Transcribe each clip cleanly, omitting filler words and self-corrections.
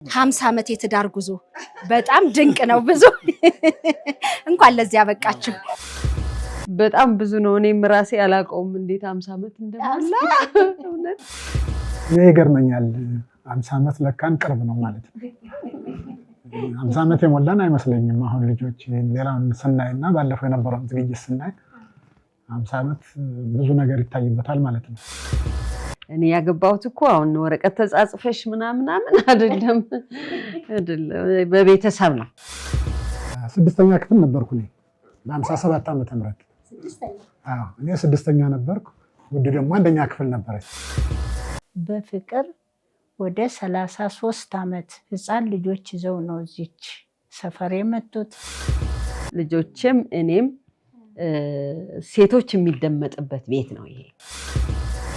50 ዓመት የትዳር ጉዞ በጣም ድንቅ ነው። ብዙ እንኳን ለዚህ ያበቃችሁ። በጣም ብዙ ነው። እኔም ራሴ አላውቀውም እንዴት 50 ዓመት እንደሞላ እውነት ይገርመኛል። 50 ዓመት ለካን ቅርብ ነው ማለት ነው። 50 ዓመት የሞላን አይመስለኝም። አሁን ልጆች ሌላውን ስናይና ባለፈው የነበረውን ዝግጅት ስናይ 50 ዓመት ብዙ ነገር ይታይበታል ማለት ነው። እኔ ያገባሁት እኮ አሁን ወረቀት ተጻጽፈሽ ምናምን አይደለም በቤተሰብ ነው። 6ኛ ክፍል ነበርኩ እኔ በ57 ዓመተ ምህረት። እኔ 6ኛ ነበርኩ። ውድ ደግሞ 1ኛ ክፍል ነበረች። በፍቅር ወደ 33 ዓመት ህፃን ልጆች ይዘው ነው እዚች ሰፈር የመጡት። ልጆችም እኔም ሴቶች የሚደመጥበት ቤት ነው ይሄ።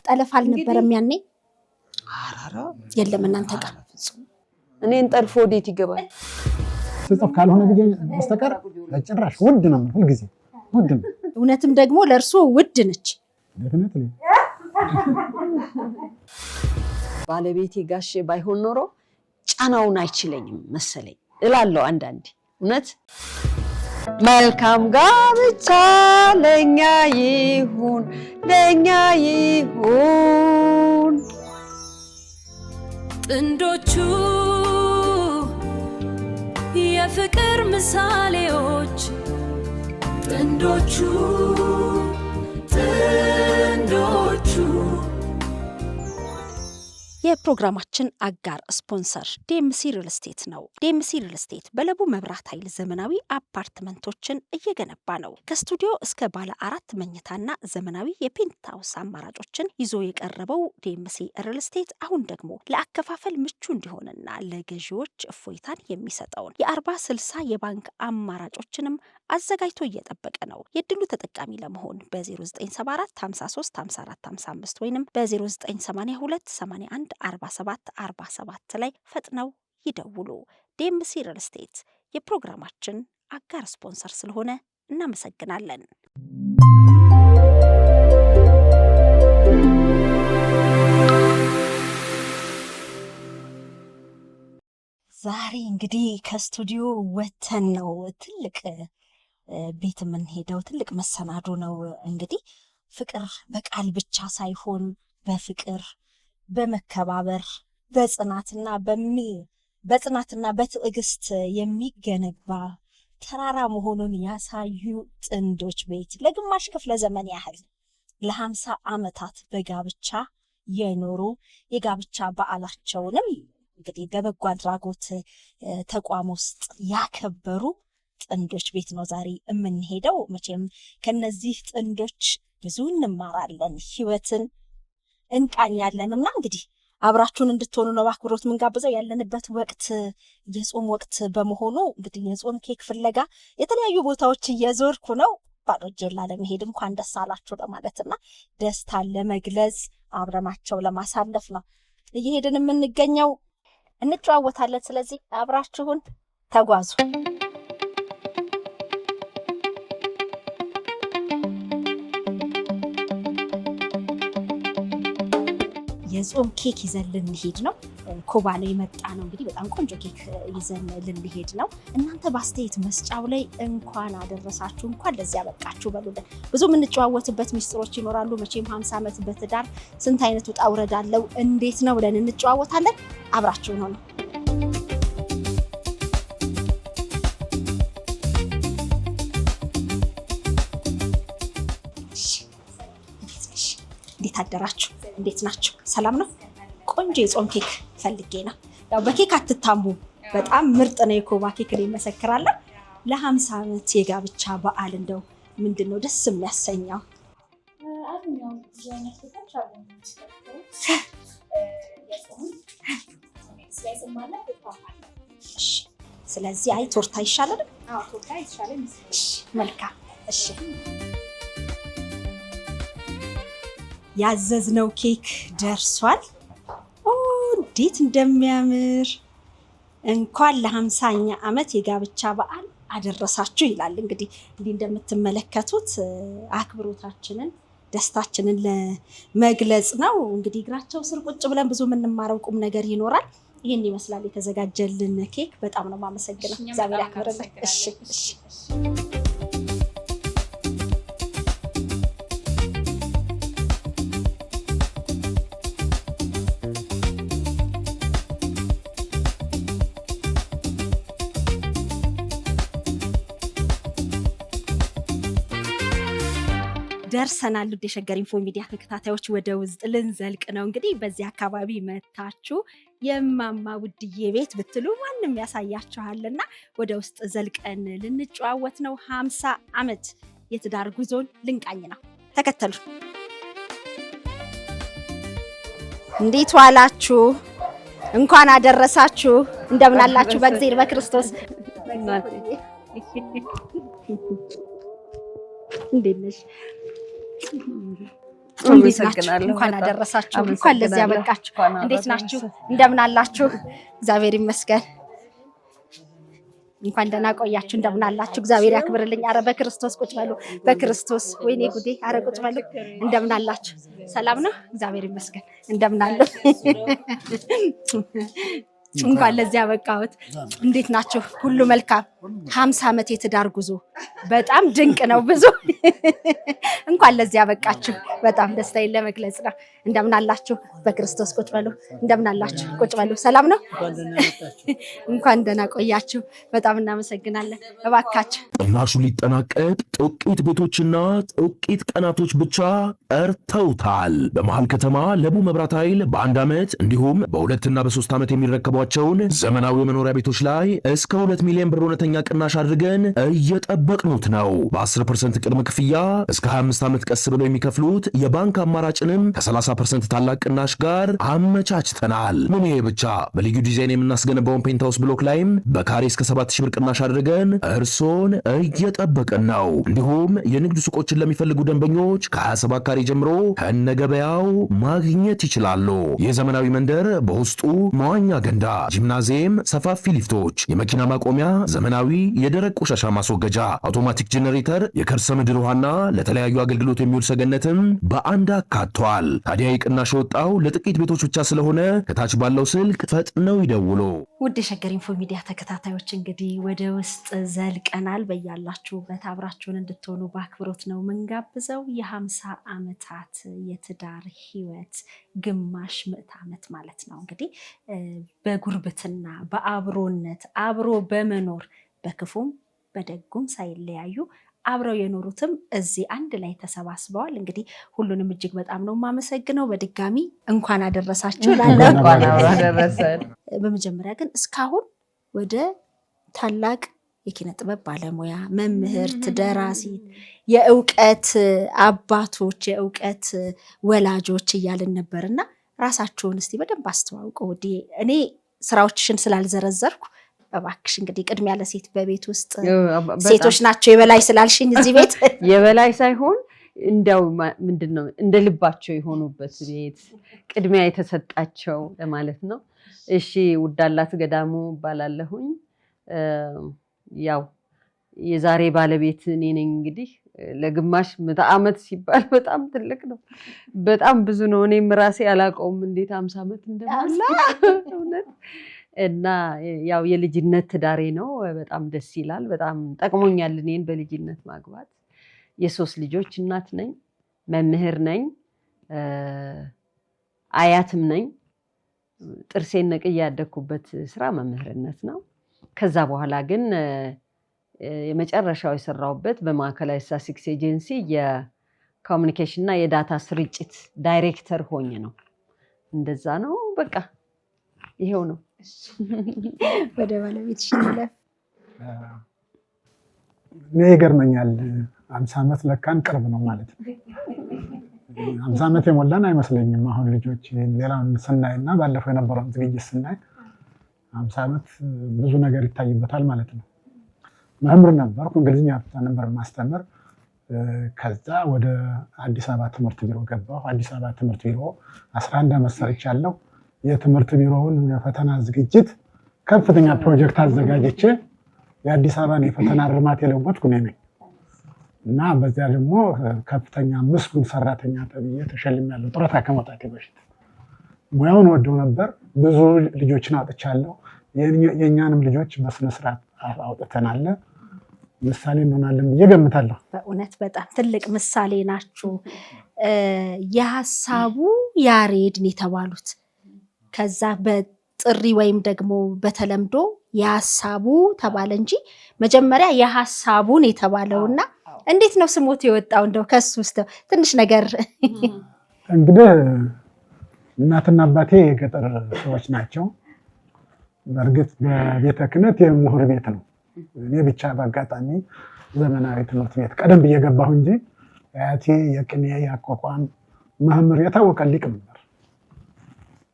ጠለፍ አልነበረም ያኔ? የለም እናንተ ጋር እኔን ጠልፎ ወዴት ይገባል? ጽፍ ካልሆነ በስተቀር ለጭራሽ ውድ ነው። ሁሉ ጊዜ ውድ ነው። እውነትም ደግሞ ለእርሱ ውድ ነች። definitely ባለቤቴ ጋሼ ባይሆን ኖሮ ጫናውን አይችለኝም መሰለኝ እላለሁ አንዳንዴ። እውነት መልካም ጋብቻ ለኛ ይሁን ለኛ ይሁን። ጥንዶቹ የፍቅር ምሳሌዎች ጥንዶቹ የፕሮግራማችን አጋር ስፖንሰር ዲኤምሲ ሪል ስቴት ነው። ዲኤምሲ ሪል ስቴት በለቡ መብራት ኃይል ዘመናዊ አፓርትመንቶችን እየገነባ ነው። ከስቱዲዮ እስከ ባለ 4 መኝታና ዘመናዊ የፔንትሃውስ አማራጮችን ይዞ የቀረበው ዲኤምሲ ሪል ስቴት አሁን ደግሞ ለአከፋፈል ምቹ እንዲሆንና ለገዢዎች እፎይታን የሚሰጠውን የ40/60 የባንክ አማራጮችንም አዘጋጅቶ እየጠበቀ ነው። የድሉ ተጠቃሚ ለመሆን በ0974 53 54 55 ወይንም በ0982 81 47 ላይ ፈጥነው ይደውሉ። ዲኤምሲ ሪል ስቴት የፕሮግራማችን አጋር ስፖንሰር ስለሆነ እናመሰግናለን። ዛሬ እንግዲህ ከስቱዲዮ ወተን ነው ትልቅ ቤት የምንሄደው። ትልቅ መሰናዶ ነው። እንግዲህ ፍቅር በቃል ብቻ ሳይሆን በፍቅር በመከባበር በጽናትና በትዕግስት የሚገነባ ተራራ መሆኑን ያሳዩ ጥንዶች ቤት ለግማሽ ክፍለ ዘመን ያህል ለ50 ዓመታት በጋብቻ የኖሩ የጋብቻ በዓላቸውንም እንግዲህ በበጎ አድራጎት ተቋም ውስጥ ያከበሩ ጥንዶች ቤት ነው ዛሬ የምንሄደው። መቼም ከነዚህ ጥንዶች ብዙ እንማራለን፣ ህይወትን እንቃኛለንና እንግዲህ አብራችሁን እንድትሆኑ ነው በአክብሮት የምንጋብዘው። ያለንበት ወቅት የጾም ወቅት በመሆኑ እንግዲህ የጾም ኬክ ፍለጋ የተለያዩ ቦታዎች እየዞርኩ ነው። ባዶ እጄን ላለመሄድ እንኳን ደስ አላችሁ ለማለትና ደስታን ለመግለጽ አብረናቸው ለማሳለፍ ነው እየሄድን የምንገኘው። እንጨዋወታለን። ስለዚህ አብራችሁን ተጓዙ። የጾም ኬክ ይዘን ልንሄድ ነው። ኮባ ነው የመጣ ነው። እንግዲህ በጣም ቆንጆ ኬክ ይዘን ልንሄድ ነው። እናንተ በአስተያየት መስጫው ላይ እንኳን አደረሳችሁ እንኳን ለዚህ ያበቃችሁ በሉልን። ብዙ የምንጨዋወትበት ሚስጥሮች ይኖራሉ። መቼም 50 ዓመት በትዳር ስንት አይነት ውጣ ውረድ አለው እንዴት ነው ብለን እንጨዋወታለን። አብራችሁን ሆኑ። እንዴት አደራችሁ? እንዴት ናችሁ? ሰላም ነው? ቆንጆ የጾም ኬክ ፈልጌ ነው። ያው በኬክ አትታሙ፣ በጣም ምርጥ ነው የኮባ ኬክ እንመሰክራለን። ለ50 ዓመት የጋብቻ በዓል እንደው ምንድነው ደስ የሚያሰኘው? ስለዚህ አይ ቶርታ ይሻላል። ቶርታ ይሻላል። መልካም። እሺ ያዘዝነው ኬክ ደርሷል። እንዴት እንደሚያምር! እንኳን ለ50ኛ ዓመት የጋብቻ በዓል አደረሳችሁ ይላል። እንግዲህ እንደምትመለከቱት አክብሮታችንን ደስታችንን ለመግለጽ ነው። እንግዲህ እግራቸው ስር ቁጭ ብለን ብዙ የምንማረው ቁም ነገር ይኖራል። ይሄን ይመስላል የተዘጋጀልን ኬክ። በጣም ነው ማመሰግነው። እግዚአብሔር ያክብርልኝ። እሺ እሺ ደርሰናል። ውድ የሸገር ኢንፎ ሚዲያ ተከታታዮች ወደ ውስጥ ልንዘልቅ ነው። እንግዲህ በዚህ አካባቢ መታችሁ የማማ ውድዬ ቤት ብትሉ ማንም ያሳያችኋልና ወደ ውስጥ ዘልቀን ልንጨዋወት ነው። 50 ዓመት የትዳር ጉዞን ልንቃኝ ነው። ተከተሉ። እንዴት ዋላችሁ? እንኳን አደረሳችሁ። እንደምን አላችሁ? በእግዚአብሔር በክርስቶስ እንዴት ነሽ? እንኳን አደረሳችሁ። እንኳን ለዚህ ያበቃችሁ። እንዴት ናችሁ? እንደምን አላችሁ? እግዚአብሔር ይመስገን። እንኳን ደህና ቆያችሁ። እንደምን አላችሁ? እግዚአብሔር ያክብርልኝ። አረ በክርስቶስ ቁጭ በሉ። በክርስቶስ ወይኔ ጉዴ። አረ ቁጭ በሉ። እንደምን አላችሁ? ሰላም ነው? እግዚአብሔር ይመስገን። እንደምን አሉ? እንኳን ለዚህ ያበቃሁት። እንዴት ናችሁ? ሁሉ መልካም። 50 ዓመት የትዳር ጉዞ በጣም ድንቅ ነው። ብዙ እንኳን ለዚህ ያበቃችሁ። በጣም ደስታዬን ለመግለጽ ነው። እንደምን አላችሁ? በክርስቶስ ቁጭ በሉ። እንደምን አላችሁ? ቁጭ በሉ። ሰላም ነው? እንኳን ደህና ቆያችሁ። በጣም እናመሰግናለን። እባካችሁ ቅናሹ ሊጠናቀቅ ጥቂት ቤቶችና ጥቂት ቀናቶች ብቻ ቀርተውታል። በመሃል ከተማ ለቡ መብራት ኃይል በ1 ዓመት እንዲሁም በ2 እና በ3 ዓመት የሚረከቧቸውን ዘመናዊ መኖሪያ ቤቶች ላይ እስከ 2 ሚሊዮን ብር እውነተኛ ቅናሽ አድርገን እየጠበቅኑት ነው። በ10% ቅድመ ክፍያ እስከ 25 ዓመት ቀስ ብለው የሚከፍሉት የባንክ አማራጭንም ከ30% ታላቅ ቅናሽ ጋር አመቻችተናል። ምን ይሄ ብቻ! በልዩ ዲዛይን የምናስገነባውን ፔንታውስ ብሎክ ላይም በካሬ እስከ 7000 ብር ቅናሽ አድርገን እርሶን እየጠበቅን ነው። እንዲሁም የንግድ ሱቆችን ለሚፈልጉ ደንበኞች ከ27 ካሬ ጀምሮ ከነገበያው ማግኘት ይችላሉ። የዘመናዊ መንደር በውስጡ መዋኛ ገንዳ፣ ጂምናዚየም፣ ሰፋፊ ሊፍቶች፣ የመኪና ማቆሚያ፣ ዘመናዊ የደረቅ ቆሻሻ ማስወገጃ፣ አውቶማቲክ ጄኔሬተር፣ የከርሰ ምድር ውሃና ለተለያዩ አገልግሎት የሚውል ሰገነትም በአንድ አካቷል። ታዲያ የቅናሽ የወጣው ለጥቂት ቤቶች ብቻ ስለሆነ ከታች ባለው ስልክ ፈጥነው ይደውሉ። ውድ የሸገር ኢንፎ ሚዲያ ተከታታዮች እንግዲህ ወደ ውስጥ ዘልቀናል። በያላችሁበት አብራችሁን እንድትሆኑ በአክብሮት ነው ምንጋብዘው። የ50 ዓመታት የትዳር ህይወት ግማሽ ምዕተ ዓመት ማለት ነው። እንግዲህ በጉርብትና በአብሮነት አብሮ በመኖር በክፉም በደጉም ሳይለያዩ አብረው የኖሩትም እዚህ አንድ ላይ ተሰባስበዋል። እንግዲህ ሁሉንም እጅግ በጣም ነው የማመሰግነው። በድጋሚ እንኳን አደረሳችሁ ላለው። በመጀመሪያ ግን እስካሁን ወደ ታላቅ የኪነ ጥበብ ባለሙያ መምህርት፣ ደራሲት፣ የእውቀት አባቶች፣ የእውቀት ወላጆች እያልን ነበርና ራሳችሁን እስቲ በደንብ አስተዋውቁ። እኔ ስራዎችሽን ስላልዘረዘርኩ እባክሽ እንግዲህ ቅድሚያ ለሴት በቤት ውስጥ ሴቶች ናቸው የበላይ ስላልሽኝ እዚህ ቤት የበላይ ሳይሆን እንደው ምንድነው እንደ ልባቸው የሆኑበት ቤት ቅድሚያ የተሰጣቸው ለማለት ነው። እሺ ውዳላት ገዳሙ ባላለሁኝ ያው የዛሬ ባለቤት እኔ ነኝ። እንግዲህ ለግማሽ ምዕተ ዓመት ሲባል በጣም ትልቅ ነው፣ በጣም ብዙ ነው። እኔም ራሴ አላውቀውም እንዴት 50 ዓመት እንደሞላ እውነት። እና ያው የልጅነት ትዳሬ ነው። በጣም ደስ ይላል። በጣም ጠቅሞኛል እኔን በልጅነት ማግባት። የ3 ልጆች እናት ነኝ፣ መምህር ነኝ፣ አያትም ነኝ። ጥርሴን ነቅዬ ያደግኩበት ስራ መምህርነት ነው። ከዛ በኋላ ግን የመጨረሻው የሰራሁበት በማዕከላዊ ስታቲስቲክስ ኤጀንሲ የኮሙኒኬሽን እና የዳታ ስርጭት ዳይሬክተር ሆኜ ነው። እንደዛ ነው በቃ ይሄው ነው። ወደ ባለቤትሽ ነለፍ። እኔ ይገርመኛል 50 ዓመት ለካን ቅርብ ነው ማለት ነው። 50 ዓመት የሞላን አይመስለኝም። አሁን ልጆች ሌላውን ስናይና ባለፈው የነበረውን ዝግጅት ስናይ 50 ዓመት ብዙ ነገር ይታይበታል ማለት ነው። መምህር ነበርኩ፣ እንግሊዝኛ ብቻ ነበር ማስተምር። ከዛ ወደ አዲስ አበባ ትምህርት ቢሮ ገባሁ። አዲስ አበባ ትምህርት ቢሮ 11 ዓመት ሰርቻለሁ። የትምህርት ቢሮውን የፈተና ዝግጅት ከፍተኛ ፕሮጀክት አዘጋጅቼ የአዲስ አበባን የፈተና እርማት የለወጥኩ እኔ ነኝ እና በዚያ ደግሞ ከፍተኛ ምስጉን ሰራተኛ ተብዬ ተሸልሜያለሁ ጡረታ ከመውጣቴ በፊት። ሙያውን ወደው ነበር። ብዙ ልጆችን አውጥቻለሁ። የእኛንም ልጆች በስነ ስርዓት አውጥተናል። ምሳሌ እንሆናለን ብዬ ገምታለሁ። በእውነት በጣም ትልቅ ምሳሌ ናችሁ። የሀሳቡ ያሬድን የተባሉት ከዛ በጥሪ ወይም ደግሞ በተለምዶ የሀሳቡ ተባለ እንጂ መጀመሪያ የሀሳቡን የተባለውና እንዴት ነው ስሞት የወጣው? እንደው ከሱ ውስጥ ትንሽ ነገር እንግዲህ እናትና አባቴ የገጠር ሰዎች ናቸው። በእርግጥ በቤተ ክህነት የምሁር ቤት ነው። እኔ ብቻ በአጋጣሚ ዘመናዊ ትምህርት ቤት ቀደም ብዬ ገባሁ እንጂ አያቴ የቅኔ የአቋቋም መምህር የታወቀ ሊቅ ነበር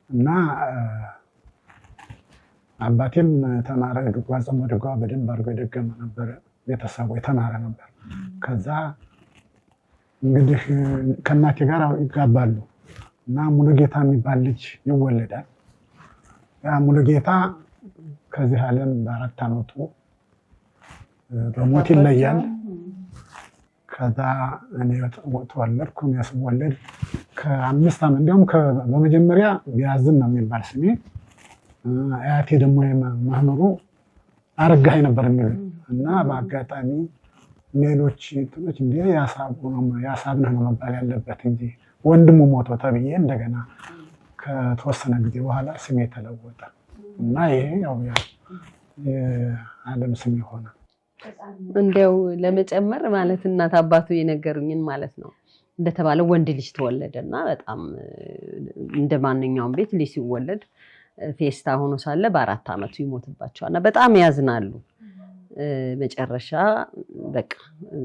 እና አባቴም ተማረ። ድጓ ጾመ ድጓ በደንብ አድርጎ የደገመ ነበር። ቤተሰቡ የተማረ ነበር። ከዛ እንግዲህ ከእናቴ ጋር ይጋባሉ እና ሙሉጌታ የሚባል ልጅ ይወለዳል። ያ ሙሉጌታ ከዚህ ዓለም በ4 ዓመቱ በሞት ይለያል። ከዛ እኔ ተወለድኩ። እኔ ስወለድ ከ5 ዓመት እንዲያውም በመጀመሪያ ቢያዝን ነው የሚባል ስሜ። አያቴ ደግሞ መምህሩ አረጋኸኝ ነበር የሚሉ እና በአጋጣሚ ሌሎች እንትኖች እንደ ያሳብነህ ነው መባል ያለበት እንጂ ወንድሙ ሞቶ ተብዬ እንደገና ከተወሰነ ጊዜ በኋላ ስሜ ተለወጠ እና ይሄ ያው የዓለም ስም ሆነ። እንደው ለመጨመር ማለት እናት አባቱ የነገሩኝን ማለት ነው። እንደተባለው ወንድ ልጅ ተወለደና በጣም እንደማንኛውም ቤት ልጅ ሲወለድ ፌስታ ሆኖ ሳለ በ4 ዓመቱ ይሞትባቸዋልና በጣም ያዝናሉ። መጨረሻ በቃ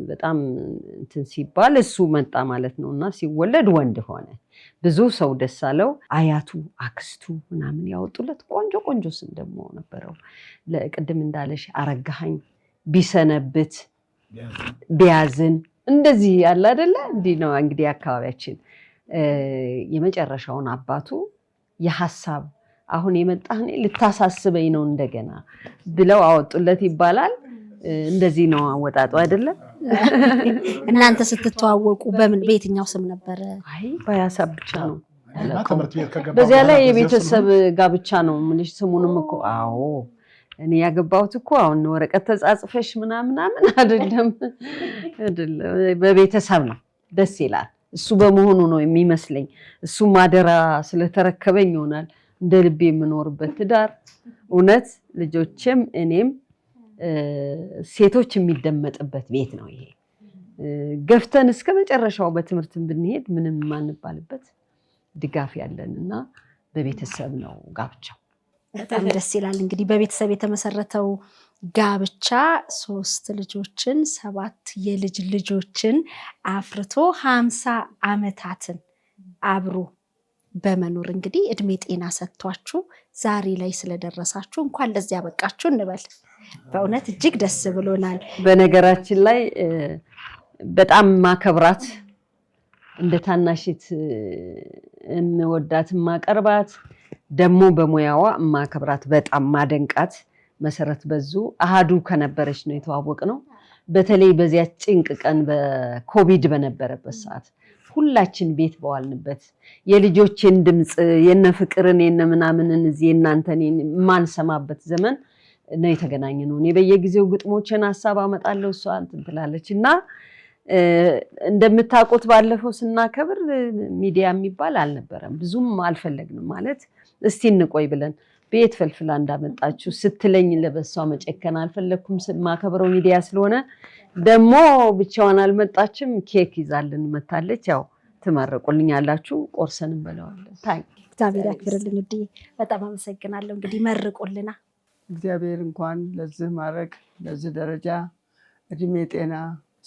በጣም እንትን ሲባል እሱ መጣ ማለት ነውና ሲወለድ ወንድ ሆነ። ብዙ ሰው ደስ አለው። አያቱ አክስቱ ምናምን ያወጡለት ቆንጆ ስም ደግሞ ነበረው። ለቅድም እንዳለሽ አረጋኸኝ፣ ቢሰነብት፣ ቢያዝን እንደዚህ ያለ አይደለ? እንዲህ ነው እንግዲህ አካባቢያችን። የመጨረሻውን አባቱ የሐሳብ አሁን የመጣህ ልታሳስበኝ ነው እንደገና ብለው አወጡለት ይባላል። እንደዚህ ነው አወጣጡ አይደለም? እናንተ ስትተዋወቁ በየትኛው ስም ነበረ? አይ በሐሳብ ብቻ ነው። በዚያ ላይ የቤተሰብ ጋብቻ ነው የምልሽ። ስሙንም እኮ አዎ እኔ ያገባሁት እኮ አሁን ወረቀት ተጻጽፈሽ ምናምን አይደለም፣ በቤተሰብ ነው። ደስ ይላል። እሱ በመሆኑ ነው የሚመስለኝ። እሱ ማደራ ስለተረከበኝ ይሆናል እንደ ልቤ የምኖርበት ትዳር። እውነት ልጆችም እኔም ሴቶች የሚደመጥበት ቤት ነው ይሄ። ገፍተን እስከ መጨረሻው በትምህርት ብንሄድ ምንም የማንባልበት ድጋፍ ያለንና በቤተሰብ ነው ጋብቻው። በጣም ደስ ይላል። እንግዲህ በቤተሰብ የተመሰረተው ጋብቻ 3 ልጆችን 7 የልጅ ልጆችን አፍርቶ 50 ዓመታትን አብሮ በመኖር እንግዲህ እድሜ ጤና ሰጥቷችሁ ዛሬ ላይ ስለደረሳችሁ እንኳን ለዚያ በቃችሁ እንበል። በእውነት እጅግ ደስ ብሎናል። በነገራችን ላይ በጣም ማከብራት እንደ ታናሽት እንወዳት ማቀርባት ደግሞ በሙያዋ ማከብራት በጣም ማደንቃት መሰረት በዙ አሃዱ ከነበረች ነው የተዋወቅ ነው። በተለይ በዚያ ጭንቅ ቀን በኮቪድ በነበረበት ሰዓት ሁላችን ቤት በዋልንበት የልጆችን ድምጽ የነ ፍቅርን የነ ምናምንን እዚህ እናንተን ማንሰማበት ዘመን ነው የተገናኘነው። እኔ በየጊዜው ግጥሞችን ሐሳብ አመጣለሁ እሷ እንትን ትላለች እና እንደምታውቁት ባለፈው ስናከብር ሚዲያ የሚባል አልነበረም። ብዙም አልፈለግንም ማለት እስቲ እንቆይ ብለን ቤት ፈልፍላ እንዳመጣችሁ ስትለኝ ለበሷ መጨከን አልፈለኩም። ማከብረው ሚዲያ ስለሆነ ደግሞ ብቻዋን አልመጣችም። ኬክ ይዛልን መታለች። ያው ትመርቁልኛላችሁ፣ ቆርሰን እንበላዋለን። ታንክ እግዚአብሔር ያክብርልኝ። እንዴ በጣም አመሰግናለሁ። እንግዲህ መርቁልና። እግዚአብሔር እንኳን ለዚህ ማድረግ ለዚህ ደረጃ እድሜ ጤና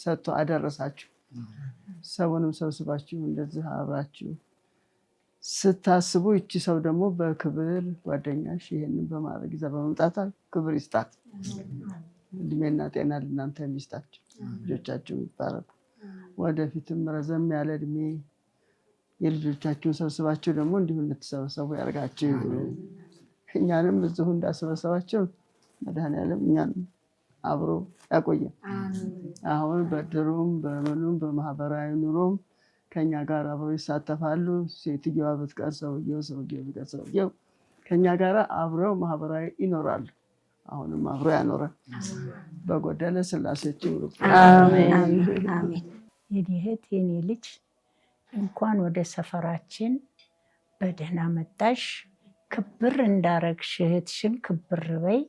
ሰጥቶ አደረሳችሁ። ሰውንም ሰብስባችሁ እንደዚህ አብራችሁ ስታስቡ ይቺ ሰው ደግሞ በክብር ጓደኛሽ ይሄንን በማድረግ ይዛ በመምጣት ክብር ይስጣት። እድሜና ጤና ለእናንተ የሚስጣችሁ፣ ልጆቻችሁ ይባረኩ። ወደፊትም ረዘም ያለ እድሜ የልጆቻችሁን ሰብስባችሁ ደግሞ እንዲሁ እንድትሰበሰቡ ያደርጋችሁ። እኛንም እዚሁ እንዳሰበሰባችሁ መድኃኔዓለም እኛንም አብሮ ያቆየን። አሁን በድሩም በምኑም በማህበራዊ ኑሮም ከኛ ጋር አብረው ይሳተፋሉ። ሴትዮዋ ብትቀር ሰውየው፣ ሰውየው ቢቀር ሰውየው ከኛ ጋር አብረው ማህበራዊ ይኖራሉ። አሁንም አብረው ያኖራል። በጎደለ ስላሴዎች ይሩፍ። አሜን አሜን። የኔ እህት የኔ ልጅ እንኳን ወደ ሰፈራችን በደህና መጣሽ። ክብር እንዳረግሽ እህትሽን ክብር በይ።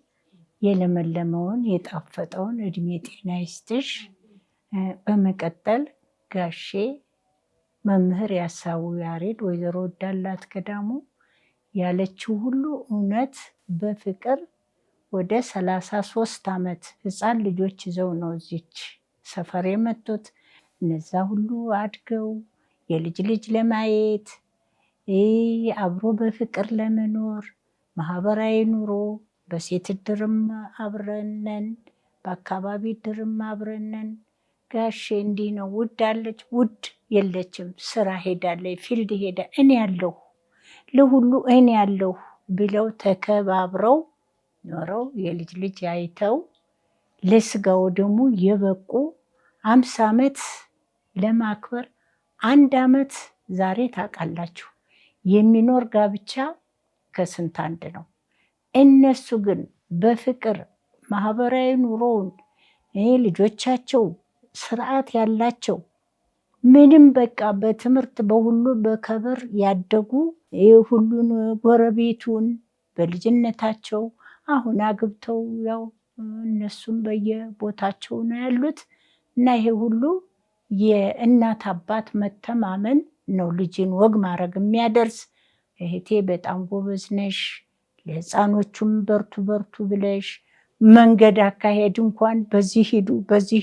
የለመለመውን የጣፈጠውን እድሜ ጤና ይስጥሽ። በመቀጠል ጋሼ መምህር ያሳው ያሬድ ወይዘሮ ወዳላት ገዳሙ ያለችው ሁሉ እውነት በፍቅር ወደ 33 ዓመት ህፃን ልጆች ይዘው ነው እዚች ሰፈር የመጡት። እነዛ ሁሉ አድገው የልጅ ልጅ ለማየት አብሮ በፍቅር ለመኖር ማህበራዊ ኑሮ በሴት ድርም አብረነን በአካባቢ ድርም አብረነን። ጋሼ እንዲህ ነው ውድ አለች፣ ውድ የለችም፣ ስራ ሄዳለች፣ ፊልድ ሄዳ እኔ ያለሁ ለሁሉ እኔ ያለሁ ብለው ተከባብረው ኖረው የልጅ ልጅ አይተው ለስጋው ደግሞ የበቁ 50 ዓመት ለማክበር 1 ዓመት ዛሬ ታውቃላችሁ የሚኖር ጋብቻ ከስንት አንድ ነው። እነሱ ግን በፍቅር ማህበራዊ ኑሮውን ልጆቻቸው ስርዓት ያላቸው ምንም በቃ በትምህርት በሁሉ በከብር ያደጉ ሁሉን ጎረቤቱን በልጅነታቸው አሁን አግብተው ያው እነሱም በየቦታቸው ነው ያሉት እና ይሄ ሁሉ የእናት አባት መተማመን ነው ልጅን ወግ ማድረግ የሚያደርስ። እህቴ በጣም ጎበዝ ነሽ። ለህፃኖቹም በርቱ በርቱ ብለሽ መንገድ አካሄድ እንኳን በዚህ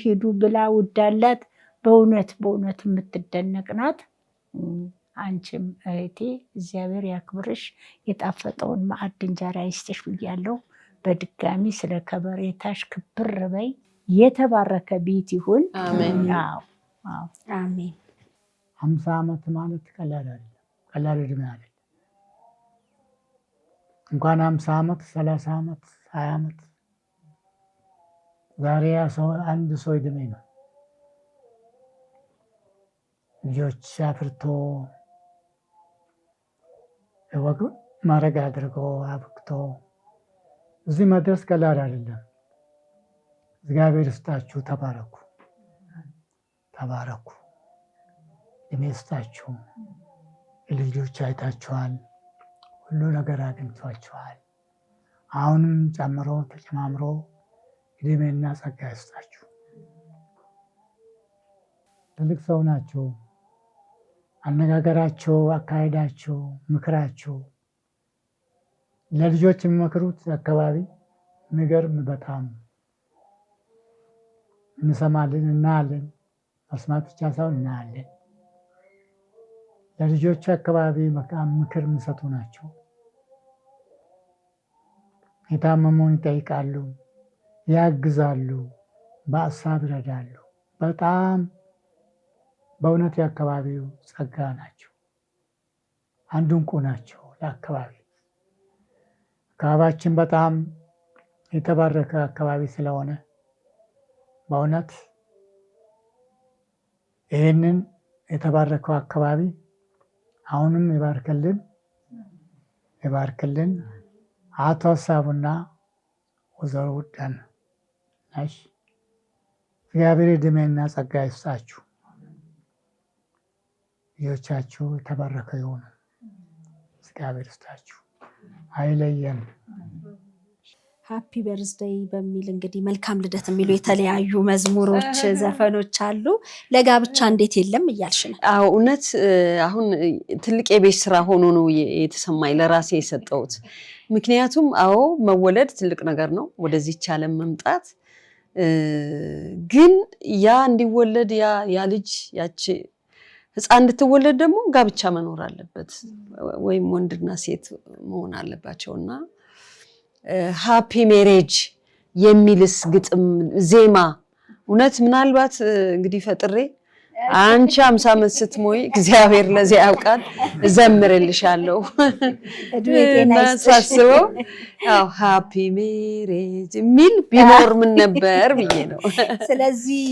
ሂዱ ብላ ውዳላት በእውነት በእውነት የምትደነቅ ናት። አንቺም እህቴ እግዚአብሔር ያክብርሽ፣ የጣፈጠውን ማዕድ እንጀራ ይስጥሽ ብያለሁ። በድጋሚ ስለ ከበሬታሽ ክብር በይ። የተባረከ ቤት ይሁን። አሜን አሜን። 50 ዓመት ማለት ቀላል አይደለም፣ ቀላል እድሜ አይደለም። እንኳን 50 ዓመት 30 ዓመት 20 ዓመት ዛሬ አንድ ሰው እድሜ ነው። ልጆች አፍርቶ ወግ ማድረግ አድርጎ አብቅቶ እዚህ መድረስ ቀላል አይደለም። እግዚአብሔር ይስጣችሁ። ተባረኩ ተባረኩ። እድሜ ይስጣችሁ። ልጆች አይታችኋል፣ ሁሉ ነገር አግኝቷችኋል። አሁንም ጨምሮ ተጨማምሮ እድሜና ጸጋ ይስጣችሁ። ትልቅ ሰው ናቸው። አነጋገራቸው፣ አካሄዳቸው፣ ምክራቸው ለልጆች የሚመክሩት አካባቢ የሚገርም በጣም እንሰማለን፣ እናያለን። መስማት ብቻ ሳይሆን እናያለን። ለልጆች አካባቢ ምክር የሚሰጡ ናቸው። የታመመውን ይጠይቃሉ፣ ያግዛሉ፣ በሀሳብ ይረዳሉ። በጣም በእውነት የአካባቢው ጸጋ ናቸው። አንዱ እንቁ ናቸው ለአካባቢ። አካባቢያችን በጣም የተባረከ አካባቢ ስለሆነ በእውነት ይህንን የተባረከው አካባቢ አሁንም ይባርክልን ይባርክልን። አቶ ሀሳቡና ወይዘሮ ውዳን ነሽ። እግዚአብሔር ዕድሜና ጸጋ ይስጣችሁ። ልጆቻችሁ የተባረከ ይሁኑ። እግዚአብሔር ይስጣችሁ፣ አይለየን። ሃፒ በርዝደይ በሚል እንግዲህ መልካም ልደት የሚሉ የተለያዩ መዝሙሮች፣ ዘፈኖች አሉ። ለጋብቻ እንዴት የለም እያልሽ ነው? አዎ እውነት። አሁን ትልቅ የቤት ስራ ሆኖ ነው የተሰማኝ ለራሴ የሰጠሁት። ምክንያቱም አዎ መወለድ ትልቅ ነገር ነው፣ ወደዚህች ዓለም መምጣት። ግን ያ እንዲወለድ ያ ልጅ ያቺ ህፃን እንድትወለድ ደግሞ ጋብቻ መኖር አለበት፣ ወይም ወንድና ሴት መሆን አለባቸውና ሃፒ ሜሬጅ የሚልስ ግጥም ዜማ እውነት ምናልባት እንግዲህ ፈጥሬ አንቺ 50 ዓመት ስትሞይ እግዚአብሔር ለዚህ ያውቃል እዘምርልሻለሁ ሳስበው። አዎ ሃፒ ሜሬጅ የሚል ቢኖር ምን ነበር ብዬ ነው። ስለዚህ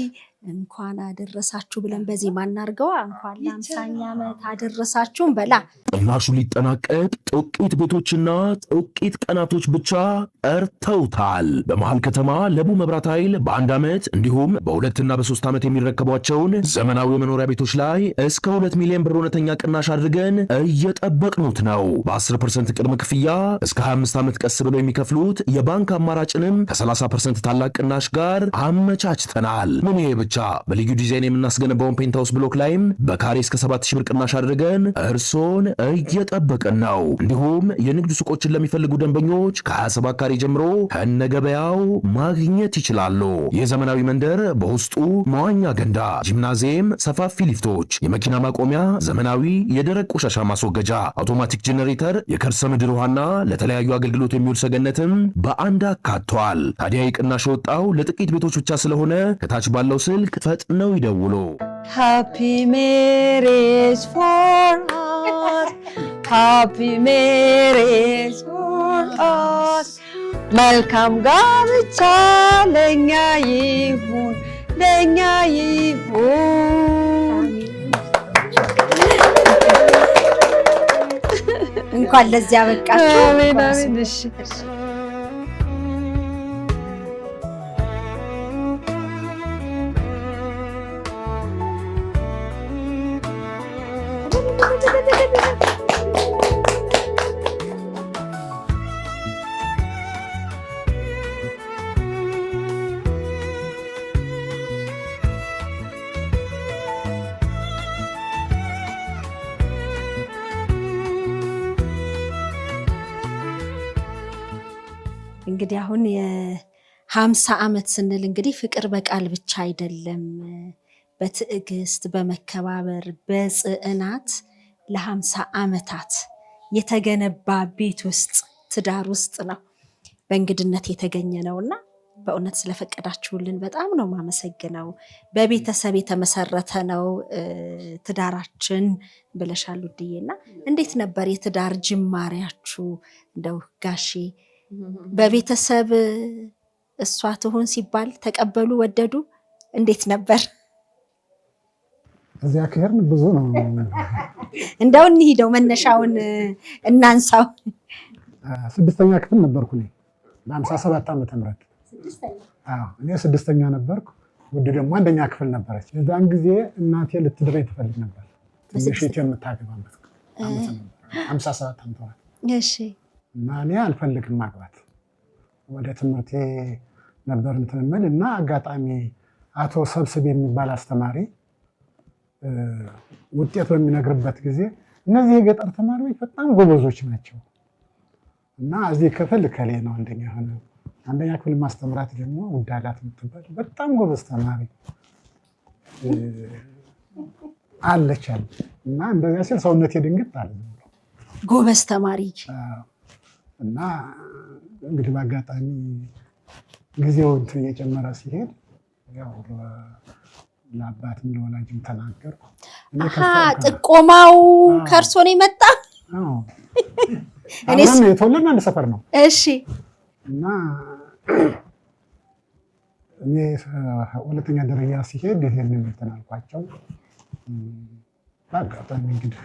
እንኳን አደረሳችሁ ብለን በዜማ እናድርገዋ። እንኳን ለ50ኛ ዓመት አደረሳችሁን በላ። ቅናሹ ሊጠናቀቅ ጥቂት ቤቶችና ጥቂት ቀናቶች ብቻ ቀርተውታል። በመሃል ከተማ ለቡ መብራት ኃይል በ1 ዓመት እንዲሁም በ2 እና በ3 ዓመት የሚረከቧቸውን ዘመናዊ መኖሪያ ቤቶች ላይ እስከ 2 ሚሊዮን ብር እውነተኛ ቅናሽ አድርገን እየጠበቅኑት ነው። በ10% ቅድመ ክፍያ እስከ 25 ዓመት ቀስ ብለው የሚከፍሉት የባንክ አማራጭንም ከ30% ታላቅ ቅናሽ ጋር አመቻችተናል። ምን ይሄ ብቻ! በልዩ ዲዛይን የምናስገነባውን ፔንታውስ ብሎክ ላይም በካሬ እስከ 7000 ብር ቅናሽ አድርገን እርሶን እየጠበቅን ነው። እንዲሁም የንግድ ሱቆችን ለሚፈልጉ ደንበኞች ከ27 ካሬ ጀምሮ ከነገበያው ማግኘት ይችላሉ። የዘመናዊ መንደር በውስጡ መዋኛ ገንዳ፣ ጂምናዚየም፣ ሰፋፊ ሊፍቶች፣ የመኪና ማቆሚያ፣ ዘመናዊ የደረቅ ቆሻሻ ማስወገጃ፣ አውቶማቲክ ጄኔሬተር፣ የከርሰ ምድር ውሃና ለተለያዩ አገልግሎት የሚውል ሰገነትም በአንድ አካቷል። ታዲያ የቅናሽ ወጣው ለጥቂት ቤቶች ብቻ ስለሆነ ከታች ባለው ስልክ ፈጥነው ይደውሉ። ሃፒ ሜሪጅ ፎር አስ ሃፒ ሜሪጅ ፎር አስ መልካም ጋብቻ ለኛ ይሁን ለኛ ይሁን። እንኳን ለዚያ በቃችሁ። አሜን አሜን። እሺ እንግዲህ አሁን የ50 ዓመት ስንል እንግዲህ ፍቅር በቃል ብቻ አይደለም፣ በትዕግስት በመከባበር በጽዕናት ለ50 ዓመታት የተገነባ ቤት ውስጥ ትዳር ውስጥ ነው በእንግድነት የተገኘ ነውና በእውነት ስለፈቀዳችሁልን በጣም ነው ማመሰግነው። በቤተሰብ የተመሰረተ ነው ትዳራችን ብለሻል ውድዬና እንዴት ነበር የትዳር ጅማሬያችሁ? እንደው ጋሼ በቤተሰብ እሷ ትሆን ሲባል ተቀበሉ ወደዱ እንዴት ነበር? እዚያ ከሄድን ብዙ ነው። እንደው እንሂደው መነሻውን እናንሳው። 6ኛ ክፍል ነበርኩ እኔ በ57 ዓመተ ምህረት። እኔ 6ኛ ነበርኩ፣ ውድ ደግሞ 1ኛ ክፍል ነበረች። የዛን ጊዜ እናቴ ልትድረኝ ትፈልግ ነበር። ትንሽ የምታገባበት 57 ዓመተ ምህረት። እሺ። እና እኔ አልፈልግም ማግባት፣ ወደ ትምህርቴ ነበር እንትን የምል እና አጋጣሚ አቶ ሰብስብ የሚባል አስተማሪ ውጤት በሚነግርበት ጊዜ እነዚህ የገጠር ተማሪዎች በጣም ጎበዞች ናቸው እና እዚህ ክፍል ከሌ ነው አንደኛ ሆነ። 1ኛ ክፍል ማስተምራት ደግሞ ውዳላት የምትባል በጣም ጎበዝ ተማሪ አለች አለ እና እንደዚያ ሲል ሰውነቴ ድንግጥ አለ። ጎበዝ ተማሪ እና እንግዲህ በአጋጣሚ ጊዜው እንትን እየጨመረ ሲሄድ ያው ለአባትም ለወላጅም ተናገርኩ። ጥቆማው ከእርሶ ነው የመጣ? እኔስ የተወለድን አንድ ሰፈር ነው። እሺ። እና እኔ 2ኛ ደረጃ ሲሄድ ይሄንን እንትን አልኳቸው። በአጋጣሚ እንግዲህ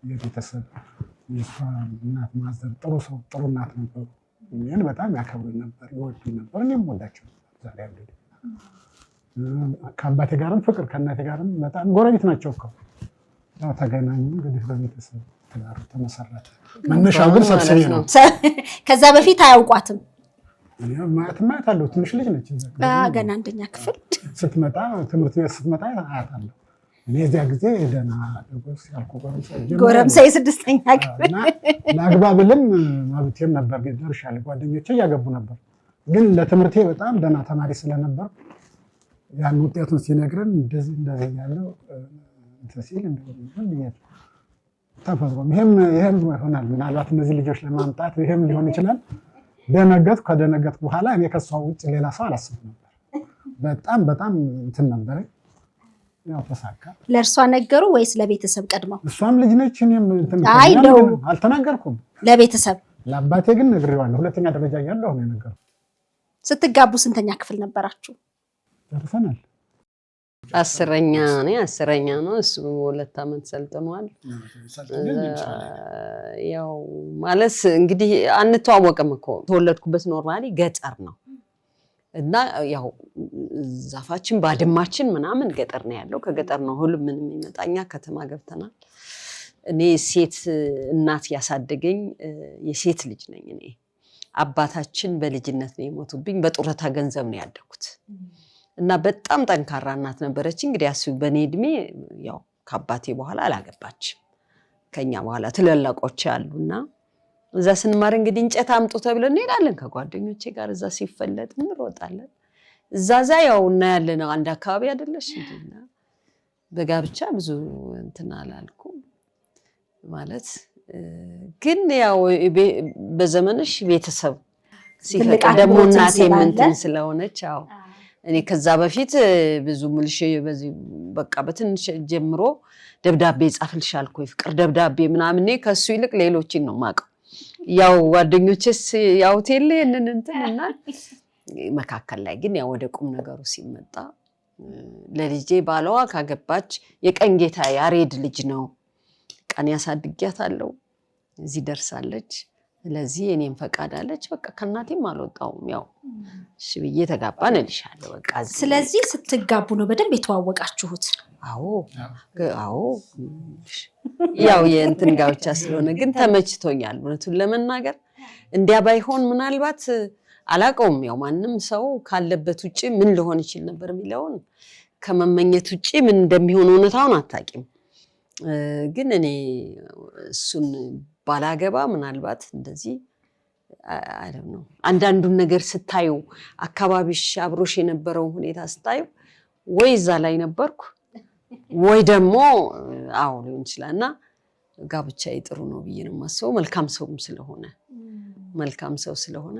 የቤተሰብ የእሷ እናት ማዘር ጥሩ ሰው ጥሩ እናት ነበሩ። እኔን በጣም ያከብሩኝ ነበር፣ ይወዱኝ ነበር፣ እኔም ወዳቸው ነበር። ዛሬ ያለ ከአባቴ ጋርም ፍቅር ከእናቴ ጋርም በጣም ጎረቤት ናቸው እኮ። ያው ተገናኙ እንግዲህ በቤተሰብ ትዳር ተመሰረተ። መነሻው ግን ሰብስቤ ነው። ከዛ በፊት አያውቋትም? ማየት አለው። ትንሽ ልጅ ነች ገና 1ኛ ክፍል ስትመጣ ትምህርት ቤት ስትመጣ አያታለሁ። እኔ እዚያ ጊዜ ደህና ያልኩ ጎረምሳ 6ኛ ክፍል ለአግባ ብልም መብቴም ነበር። ደርሻለሁ። ጓደኞቼ እያገቡ ነበር። ግን ለትምህርቴ በጣም ደህና ተማሪ ስለነበር ያን ውጤቱን ሲነግረን እንደዚህ ያለው እንትን ሲል ተፈጥሮም ይሄም ይሆናል። ምናልባት እነዚህ ልጆች ለማምጣት ይሄም ሊሆን ይችላል። ደነገጥኩ። ከደነገጥኩ በኋላ እኔ ከሷ ውጭ ሌላ ሰው አላስብም ነበር። በጣም እንትን ነበር። ያው ተሳካ። ለእርሷ ነገሩ ወይስ ለቤተሰብ ቀድመው? እሷም ልጅ ነች። እኔም እንትን አልተናገርኩም ለቤተሰብ። ለአባቴ ግን ነግሬዋለሁ። 2ኛ ደረጃ እያለሁ ነው የነገርኩት። ስትጋቡ ስንተኛ ክፍል ነበራችሁ? ደርሰናል። 10ኛ ነው እሱ 2 ዓመት ሰልጥኗል። ያው ማለት እንግዲህ አንተዋወቅም እኮ ተወለድኩበት ኖርማሊ ገጠር ነው እና ያው ዛፋችን ባድማችን ምናምን ገጠር ነው ያለው ከገጠር ነው ሁሉ ምን የሚመጣኛ ከተማ ገብተናል። እኔ ሴት እናት ያሳደገኝ የሴት ልጅ ነኝ እኔ አባታችን በልጅነት ነው የሞቱብኝ በጡረታ ገንዘብ ነው ያደኩት እና በጣም ጠንካራ እናት ነበረች እንግዲህ አስቡ በኔ እድሜ ያው ከአባቴ በኋላ አላገባችም ከኛ በኋላ ትለላቆች አሉና እዛ ስንማር እንግዲህ እንጨት አምጡ ተብለን እንሄዳለን ከጓደኞቼ ጋር እዛ ሲፈለጥ እንሮጣለን እዛዛ ያው እና ያለና አንድ አካባቢ አይደለሽ እንዴና በጋብቻ ብዙ እንትን አላልኩም ማለት ግን ያው በዘመንሽ ቤተሰብ ሲፈቀድ ደግሞ እናቴ ምንትን ስለሆነች አው እኔ ከዛ በፊት ብዙ ሙልሽ በዚህ በቃ በትንሽ ጀምሮ ደብዳቤ ጻፍልሻል እኮ ፍቅር ደብዳቤ ምናምን እኔ ከሱ ይልቅ ሌሎችን ነው ማቀው ያው ጓደኞቼስ ያው ቴሌ እንትና መካከል ላይ ግን ያው ወደ ቁም ነገሩ ሲመጣ ለልጄ ባለዋ ካገባች የቀን ጌታ ያሬድ ልጅ ነው ቀን ያሳድጊያታለሁ እዚህ ደርሳለች ስለዚህ እኔም ፈቃድ አለች በቃ ከናቴም አልወጣውም ያው እሺ ብዬ ተጋባን እልሻለሁ በቃ ስለዚህ ስትጋቡ ነው በደንብ የተዋወቃችሁት አዎ ያው የእንትን ጋብቻ ስለሆነ ግን ተመችቶኛል እውነቱን ለመናገር እንዲያ ባይሆን ምናልባት አላቀውም ያው ማንንም ሰው ካለበት ውጪ ምን ሊሆን ይችላል ነበር የሚለውን ከመመኘት ውጪ ምን እንደሚሆን እውነታውን አታቂም ግን እኔ እሱን ባላገባ ምናልባት እንደዚህ I don't know አንዳንዱን ነገር ስታዩ አካባቢሽ አብሮሽ የነበረው ሁኔታ ስታዩ ወይ እዛ ላይ ነበርኩ ወይ ደግሞ አው ሊሆን ይችላልና ጋብቻ ይጥሩ ነው ብዬ ነው ማሰው መልካም ሰው ስለሆነ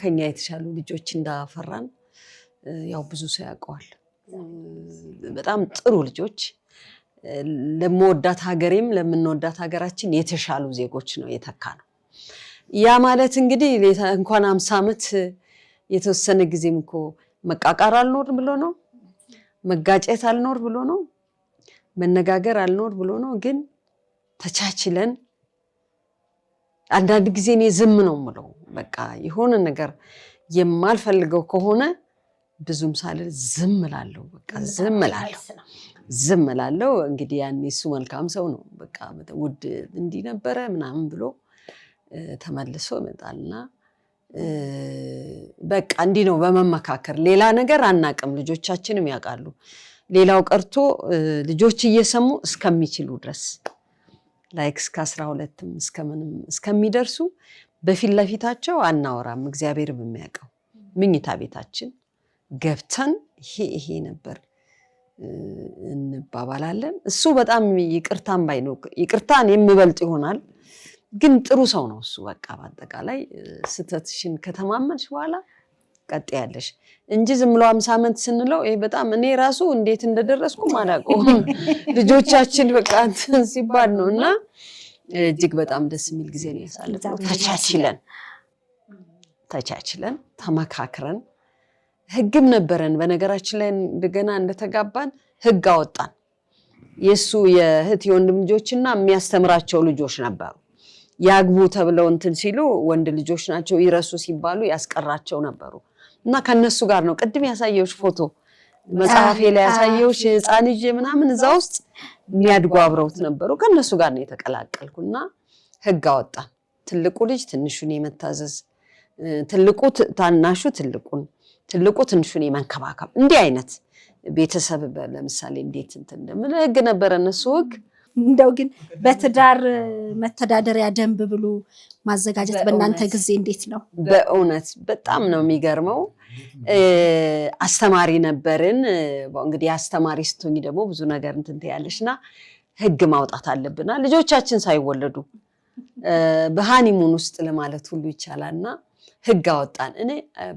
ከኛ የተሻሉ ልጆች እንዳፈራን ያው ብዙ ሰው ያውቀዋል በጣም ጥሩ ልጆች ለምወዳት ሀገሬም ለምንወዳት ሀገራችን የተሻሉ ዜጎች ነው የተካነው ያ ማለት እንግዲህ እንኳን 50 ዓመት የተወሰነ ጊዜም እኮ መቃቃር አልኖር ብሎ ነው መጋጨት አልኖር ብሎ ነው መነጋገር አልኖር ብሎ ነው ግን ተቻችለን አንዳንድ ጊዜ እኔ ዝም ነው ምለው በቃ የሆነ ነገር የማልፈልገው ከሆነ ብዙም ሳለ ዝም እላለሁ በቃ ዝም እላለሁ እንግዲህ ያኔ እሱ መልካም ሰው ነው በቃ ውድ እንዲ ነበረ ምናምን ብሎ ተመልሶ ይመጣልና በቃ እንዲ ነው በመመካከር ሌላ ነገር አናቀም ልጆቻችንም ያውቃሉ ሌላው ቀርቶ ልጆች እየሰሙ እስከሚችሉ ድረስ ላይክ እስከ 12ም እስከሚደርሱ በፊት ለፊታቸው አናወራም እግዚአብሔር በሚያውቀው ምኝታ ቤታችን ገብተን ይሄ ነበር እንባባላለን እሱ በጣም ይቅርታን ባይነው ይቅርታን የሚበልጥ ይሆናል ግን ጥሩ ሰው ነው እሱ በቃ በአጠቃላይ ስተትሽን ከተማመንሽ በኋላ ቀጥ ያለሽ እንጂ ዝም ብሎ 50 ዓመት ስንለው ይሄ በጣም እኔ ራሱ እንዴት እንደደረስኩ ማላቀው ልጆቻችን በቃ ሲባል ነውና እጅግ በጣም ደስ የሚል ጊዜ ነው ያሳለፈው ተቻችለን ተመካክረን ህግም ነበረን በነገራችን ላይ እንደገና እንደተጋባን ህግ አወጣን የሱ የህት የወንድም ልጆችና የሚያስተምራቸው ልጆች ነበሩ ያግቡ ተብለው እንትን ሲሉ ወንድ ልጆች ናቸው ይረሱ ሲባሉ ያስቀራቸው ነበሩ እና ከነሱ ጋር ነው ቅድም ያሳየውሽ ፎቶ መጽሐፌ ላይ ያሳየውሽ ህፃን ልጅ ምናምን እዛ ውስጥ የሚያድጉ አብረውት ነበሩ ከነሱ ጋር ነው የተቀላቀልኩና ህግ አወጣን ትልቁ ልጅ ትንሹን የመታዘዝ ትልቁ ታናሹ ትልቁ ትንሹን የመንከባከብ እንዲህ አይነት ቤተሰብ ለምሳሌ እንዴት እንትን እንደምን ህግ ነበር እነሱ ህግ እንደው ግን በትዳር መተዳደሪያ ደንብ ብሎ ማዘጋጀት በእናንተ ጊዜ እንዴት ነው በእውነት በጣም ነው የሚገርመው አስተማሪ ነበርን እንግዲህ አስተማሪ ስትሆኚ ደግሞ ብዙ ነገር እንትን ትያለሽና ህግ ማውጣት አለብና ልጆቻችን ሳይወለዱ በሃኒሙን ውስጥ ለማለት ሁሉ ይቻላልና ህግ አወጣን እኔ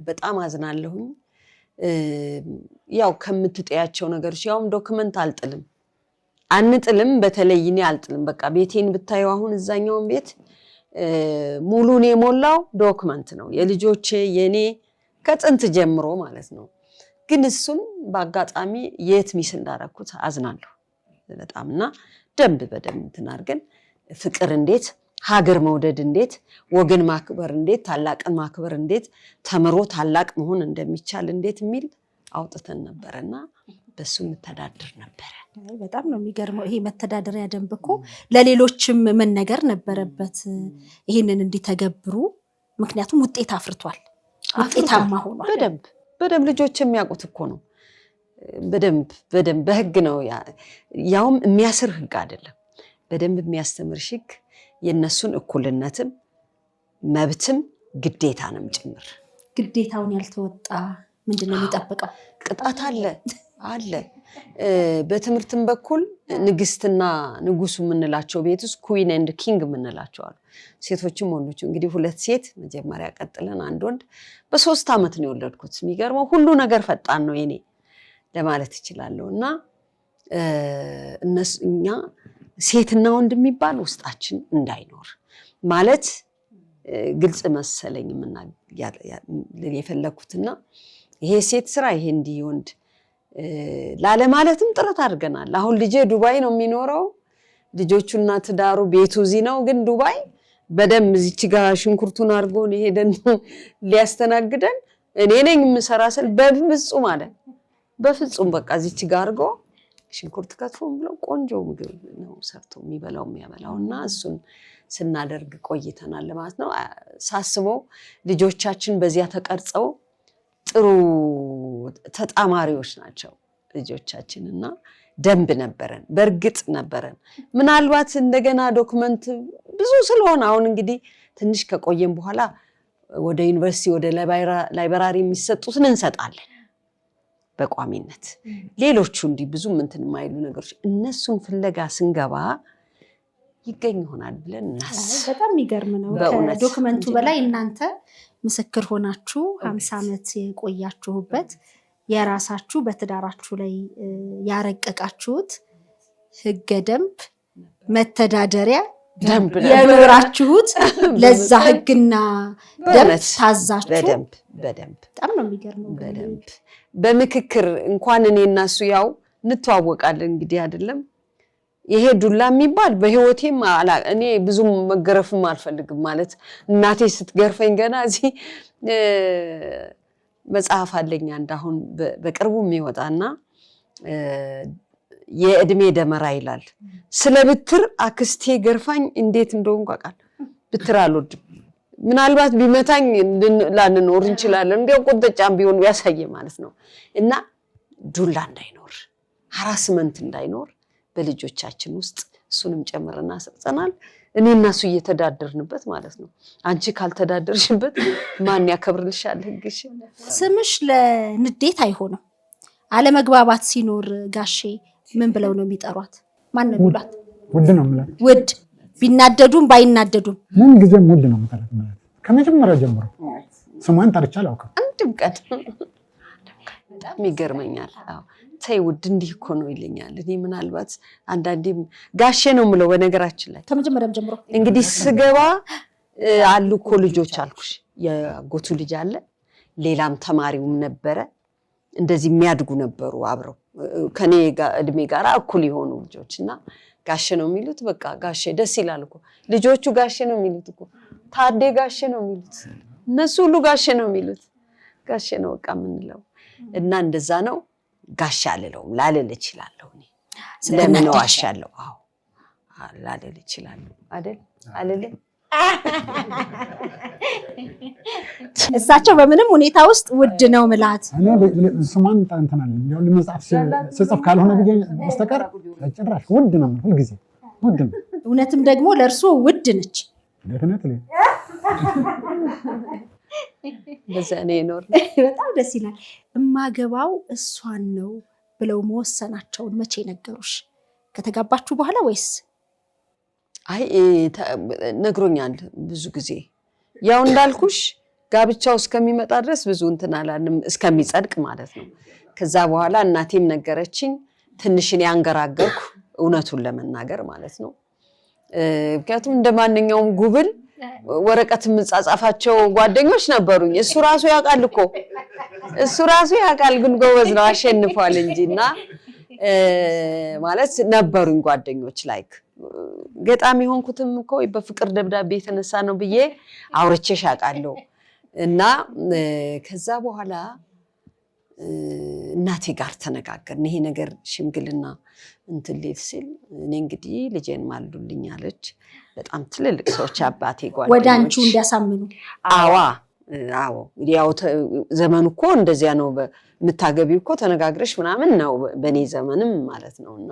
በጣም አዝናለሁኝ ያው ከምትጠያቸው ነገሮች ያውም ዶክመንት አንጥልም በተለይ እኔ አልጥልም በቃ ቤቴን ብታዩ አሁን እዛኛውን ቤት ሙሉን የሞላው ዶክመንት ነው የልጆቼ የኔ ከጥንት ጀምሮ ማለት ነው ግን እሱን በአጋጣሚ የት ሚስ እንዳረኩት አዝናለሁ በጣምና በደንብ ተናርገን ፍቅር እንዴት ሀገር መውደድ እንዴት ወገን ማክበር እንዴት ታላቅን ማክበር እንዴት ተምሮ ታላቅ መሆን እንደሚቻል እንዴት ሚል አውጥተን ነበርና በሱ መተዳደር ነበር። በጣም ነው የሚገርመው። ይሄ መተዳደሪያ ደንብ እኮ ለሌሎችም ምን ነገር ነበረበት ይሄንን እንዲተገብሩ፣ ምክንያቱም ውጤት አፍርቷል፣ ውጤታማ ሆኗል። በደንብ ልጆች የሚያውቁት እኮ ነው። በደንብ በህግ ነው ያውም የሚያስር ህግ አይደለም። በደንብ የሚያስተምር ህግ የነሱን እኩልነትም መብትም ግዴታንም ጭምር። ግዴታውን ያልተወጣ ምንድነው የሚጠብቀው? ቅጣት አለ። በትምህርትም በኩል ንግስትና ንጉሱ የምንላቸው ቤት ውስጥ ኩዊን ኤንድ ኪንግ የምንላቸው አሉ። ሴቶችም ወንዶች እንግዲህ 2 ሴት መጀመሪያ ቀጥለን 1 ወንድ በ3 ዓመት ነው የወለድኩት። የሚገርመው ሁሉ ነገር ፈጣን ነው የኔ ለማለት ይችላልው እና እኛ ሴትና ወንድ የሚባል ውስጣችን እንዳይኖር ማለት ግልጽ መሰለኝ የፈለኩትና ይሄ ሴት ስራ ይሄ እንዲህ ወንድ ላለ ማለትም ጥረት አድርገናል። አሁን ልጄ ዱባይ ነው የሚኖረው፣ ልጆቹና ትዳሩ ቤቱ እዚህ ነው፣ ግን ዱባይ በደንብ እዚች ጋር ሽንኩርቱን አድርጎ ሄደን ሊያስተናግደን እኔ ነኝ የምሰራ ስል በፍጹም አለ። በፍጹም በቃ እዚች ጋር አድርጎ ሽንኩርት ከትፎም ብለው ቆንጆ ምግብ ነው ሰርቶ የሚያበላውና እሱን ስናደርግ ቆይተናል ማለት ነው። ሳስበው ልጆቻችን በዚያ ተቀርጸው ጥሩ ተጣማሪዎች ናቸው ልጆቻችንና ደንብ ነበረን፣ በርግጥ ነበረን። ምናልባት እንደገና ዶክመንት ብዙ ስለሆነ አሁን እንግዲህ ትንሽ ከቆየን በኋላ ወደ ዩኒቨርሲቲ ወደ ላይብራሪ የሚሰጡትን እንሰጣለን በቋሚነት። ሌሎቹ እንዲህ ብዙ እንትን የማይሉ ነገሮች እነሱን ፍለጋ ስንገባ ይገኝ ይሆናል ብለን እናስብ። በጣም የሚገርም ነው። ከዶክመንቱ በላይ እናንተ ምስክር ሆናችሁ 50 ዓመት የቆያችሁበት የራሳችሁ በትዳራችሁ ላይ ያረቀቃችሁት ህገ ደንብ መተዳደሪያ ደንብ የኖራችሁት ለዛ ህግና ደንብ ታዛችሁ በደንብ በጣም ነው የሚገርመው። በደንብ በምክክር እንኳን እኔና እሱ ያው እንተዋወቃለን እንግዲህ አይደለም። ይሄ ዱላ የሚባል በህይወቴም እኔ ብዙም መገረፍም አልፈልግም ማለት እናቴ ስትገርፈኝ ገና እዚህ መጽሐፍ አለኝ አንድ አሁን በቅርቡ የሚወጣና የእድሜ ደመራ ይላል። ስለ ብትር አክስቴ ገርፋኝ እንዴት እንደሆንኩ አውቃለሁ። ብትር አልወድም። ምናልባት ቢመታኝ ላንኖር እንችላለን፣ እንዲያው ቁጥጫም ቢሆን ያሳየ ማለት ነው። እና ዱላ እንዳይኖር ሃራስመንት እንዳይኖር በልጆቻችን ውስጥ እሱንም ጨምረና ሰጥተናል። እኔና እሱ እየተዳደርንበት ማለት ነው። አንቺ ካልተዳደርሽበት ማን ያከብርልሻል ህግሽ? ስምሽ ለንዴት አይሆንም። አለመግባባት ሲኖር ጋሼ ምን ብለው ነው የሚጠሯት? ማን ነው የሚሏት? ውድ ነው ማለት ውድ ቢናደዱም ባይናደዱም ምን ጊዜም ውድ ነው ማለት ከመጀመሪያ ጀምሮ ስሟን ጠርቻ አላውቅም አንድም ቀን። በጣም ይገርመኛል። አዎ ተይ ውድ እንዲህ እኮ ነው ይለኛል። እኔ ምናልባት አንዳንዴም ጋሼ ነው የምለው በነገራችን ላይ ከመጀመሪያም ጀምሮ እንግዲህ ስገባ አሉ እኮ ልጆች አልኩሽ። የጎቱ ልጅ አለ፣ ሌላም ተማሪውም ነበረ። እንደዚህ የሚያድጉ ነበሩ አብረው ከኔ እድሜ ጋር እኩል የሆኑ ልጆችና ጋሼ ነው የሚሉት። በቃ ጋሼ ደስ ይላል እኮ ልጆቹ ጋሼ ነው የሚሉት እኮ ታዴ ጋሼ ነው የሚሉት፣ እነሱ ሁሉ ጋሼ ነው የሚሉት። ጋሼ ነው በቃ የምንለው እና እንደዛ ነው። ጋሼ አልለውም ላልል እችላለሁ። እኔ ለምን ዋሻለሁ? አዎ ላልል እችላለሁ አይደል? አልልም። እሳቸው በምንም ሁኔታ ውስጥ ውድ ነው ምላት እኔ ስሟን እንተናል ያው ለመጽሐፍ ስጽፍ ካልሆነ ቢገኝ በስተቀር ጭራሽ ውድ ነው ሁሉ ጊዜ ውድ ነው። እውነትም ደግሞ ለእርሱ ውድ ነች። ዴፊኒትሊ በዛኔ ይኖር። በጣም ደስ ይላል። እማገባው እሷን ነው ብለው መወሰናቸውን መቼ ነገሩሽ? ከተጋባችሁ በኋላ ወይስ? አይ ነግሮኛል ብዙ ጊዜ። ያው እንዳልኩሽ ጋብቻው እስከሚመጣ ድረስ ብዙ እንትን አላለም፣ እስከሚጸድቅ ማለት ነው። ከዛ በኋላ እናቴም ነገረችኝ። ትንሽን ያንገራገርኩ እውነቱን ለመናገር ማለት ነው። ምክንያቱም እንደማንኛውም ጉብል ወረቀት የምጻጻፋቸው ጓደኞች ነበሩኝ። እሱ ራሱ ያውቃል እኮ እሱ ራሱ ያውቃል ግን ጎበዝ ነው አሸንፏል እንጂና ማለት ነበሩኝ ጓደኞች ላይክ ገጣሚ ሆንኩትም እኮ በፍቅር ደብዳቤ የተነሳ ነው ብዬ አውርቼሽ አውቃለሁ እና ከዛ በኋላ እናቴ ጋር ተነጋገርን ይሄ ነገር ሽምግልና እንትን ሊል ሲል እኔ እንግዲህ ልጄን ማልዱልኝ አለች በጣም ትልልቅ ሰዎች አባቴ ጓደኞች ወዳንቹ እንዲያሳምኑ አዎ ያው ዘመኑ እኮ እንደዚያ ነው የምታገቢው እኮ ተነጋግረሽ ምናምን ነው በኔ ዘመንም ማለት ነውና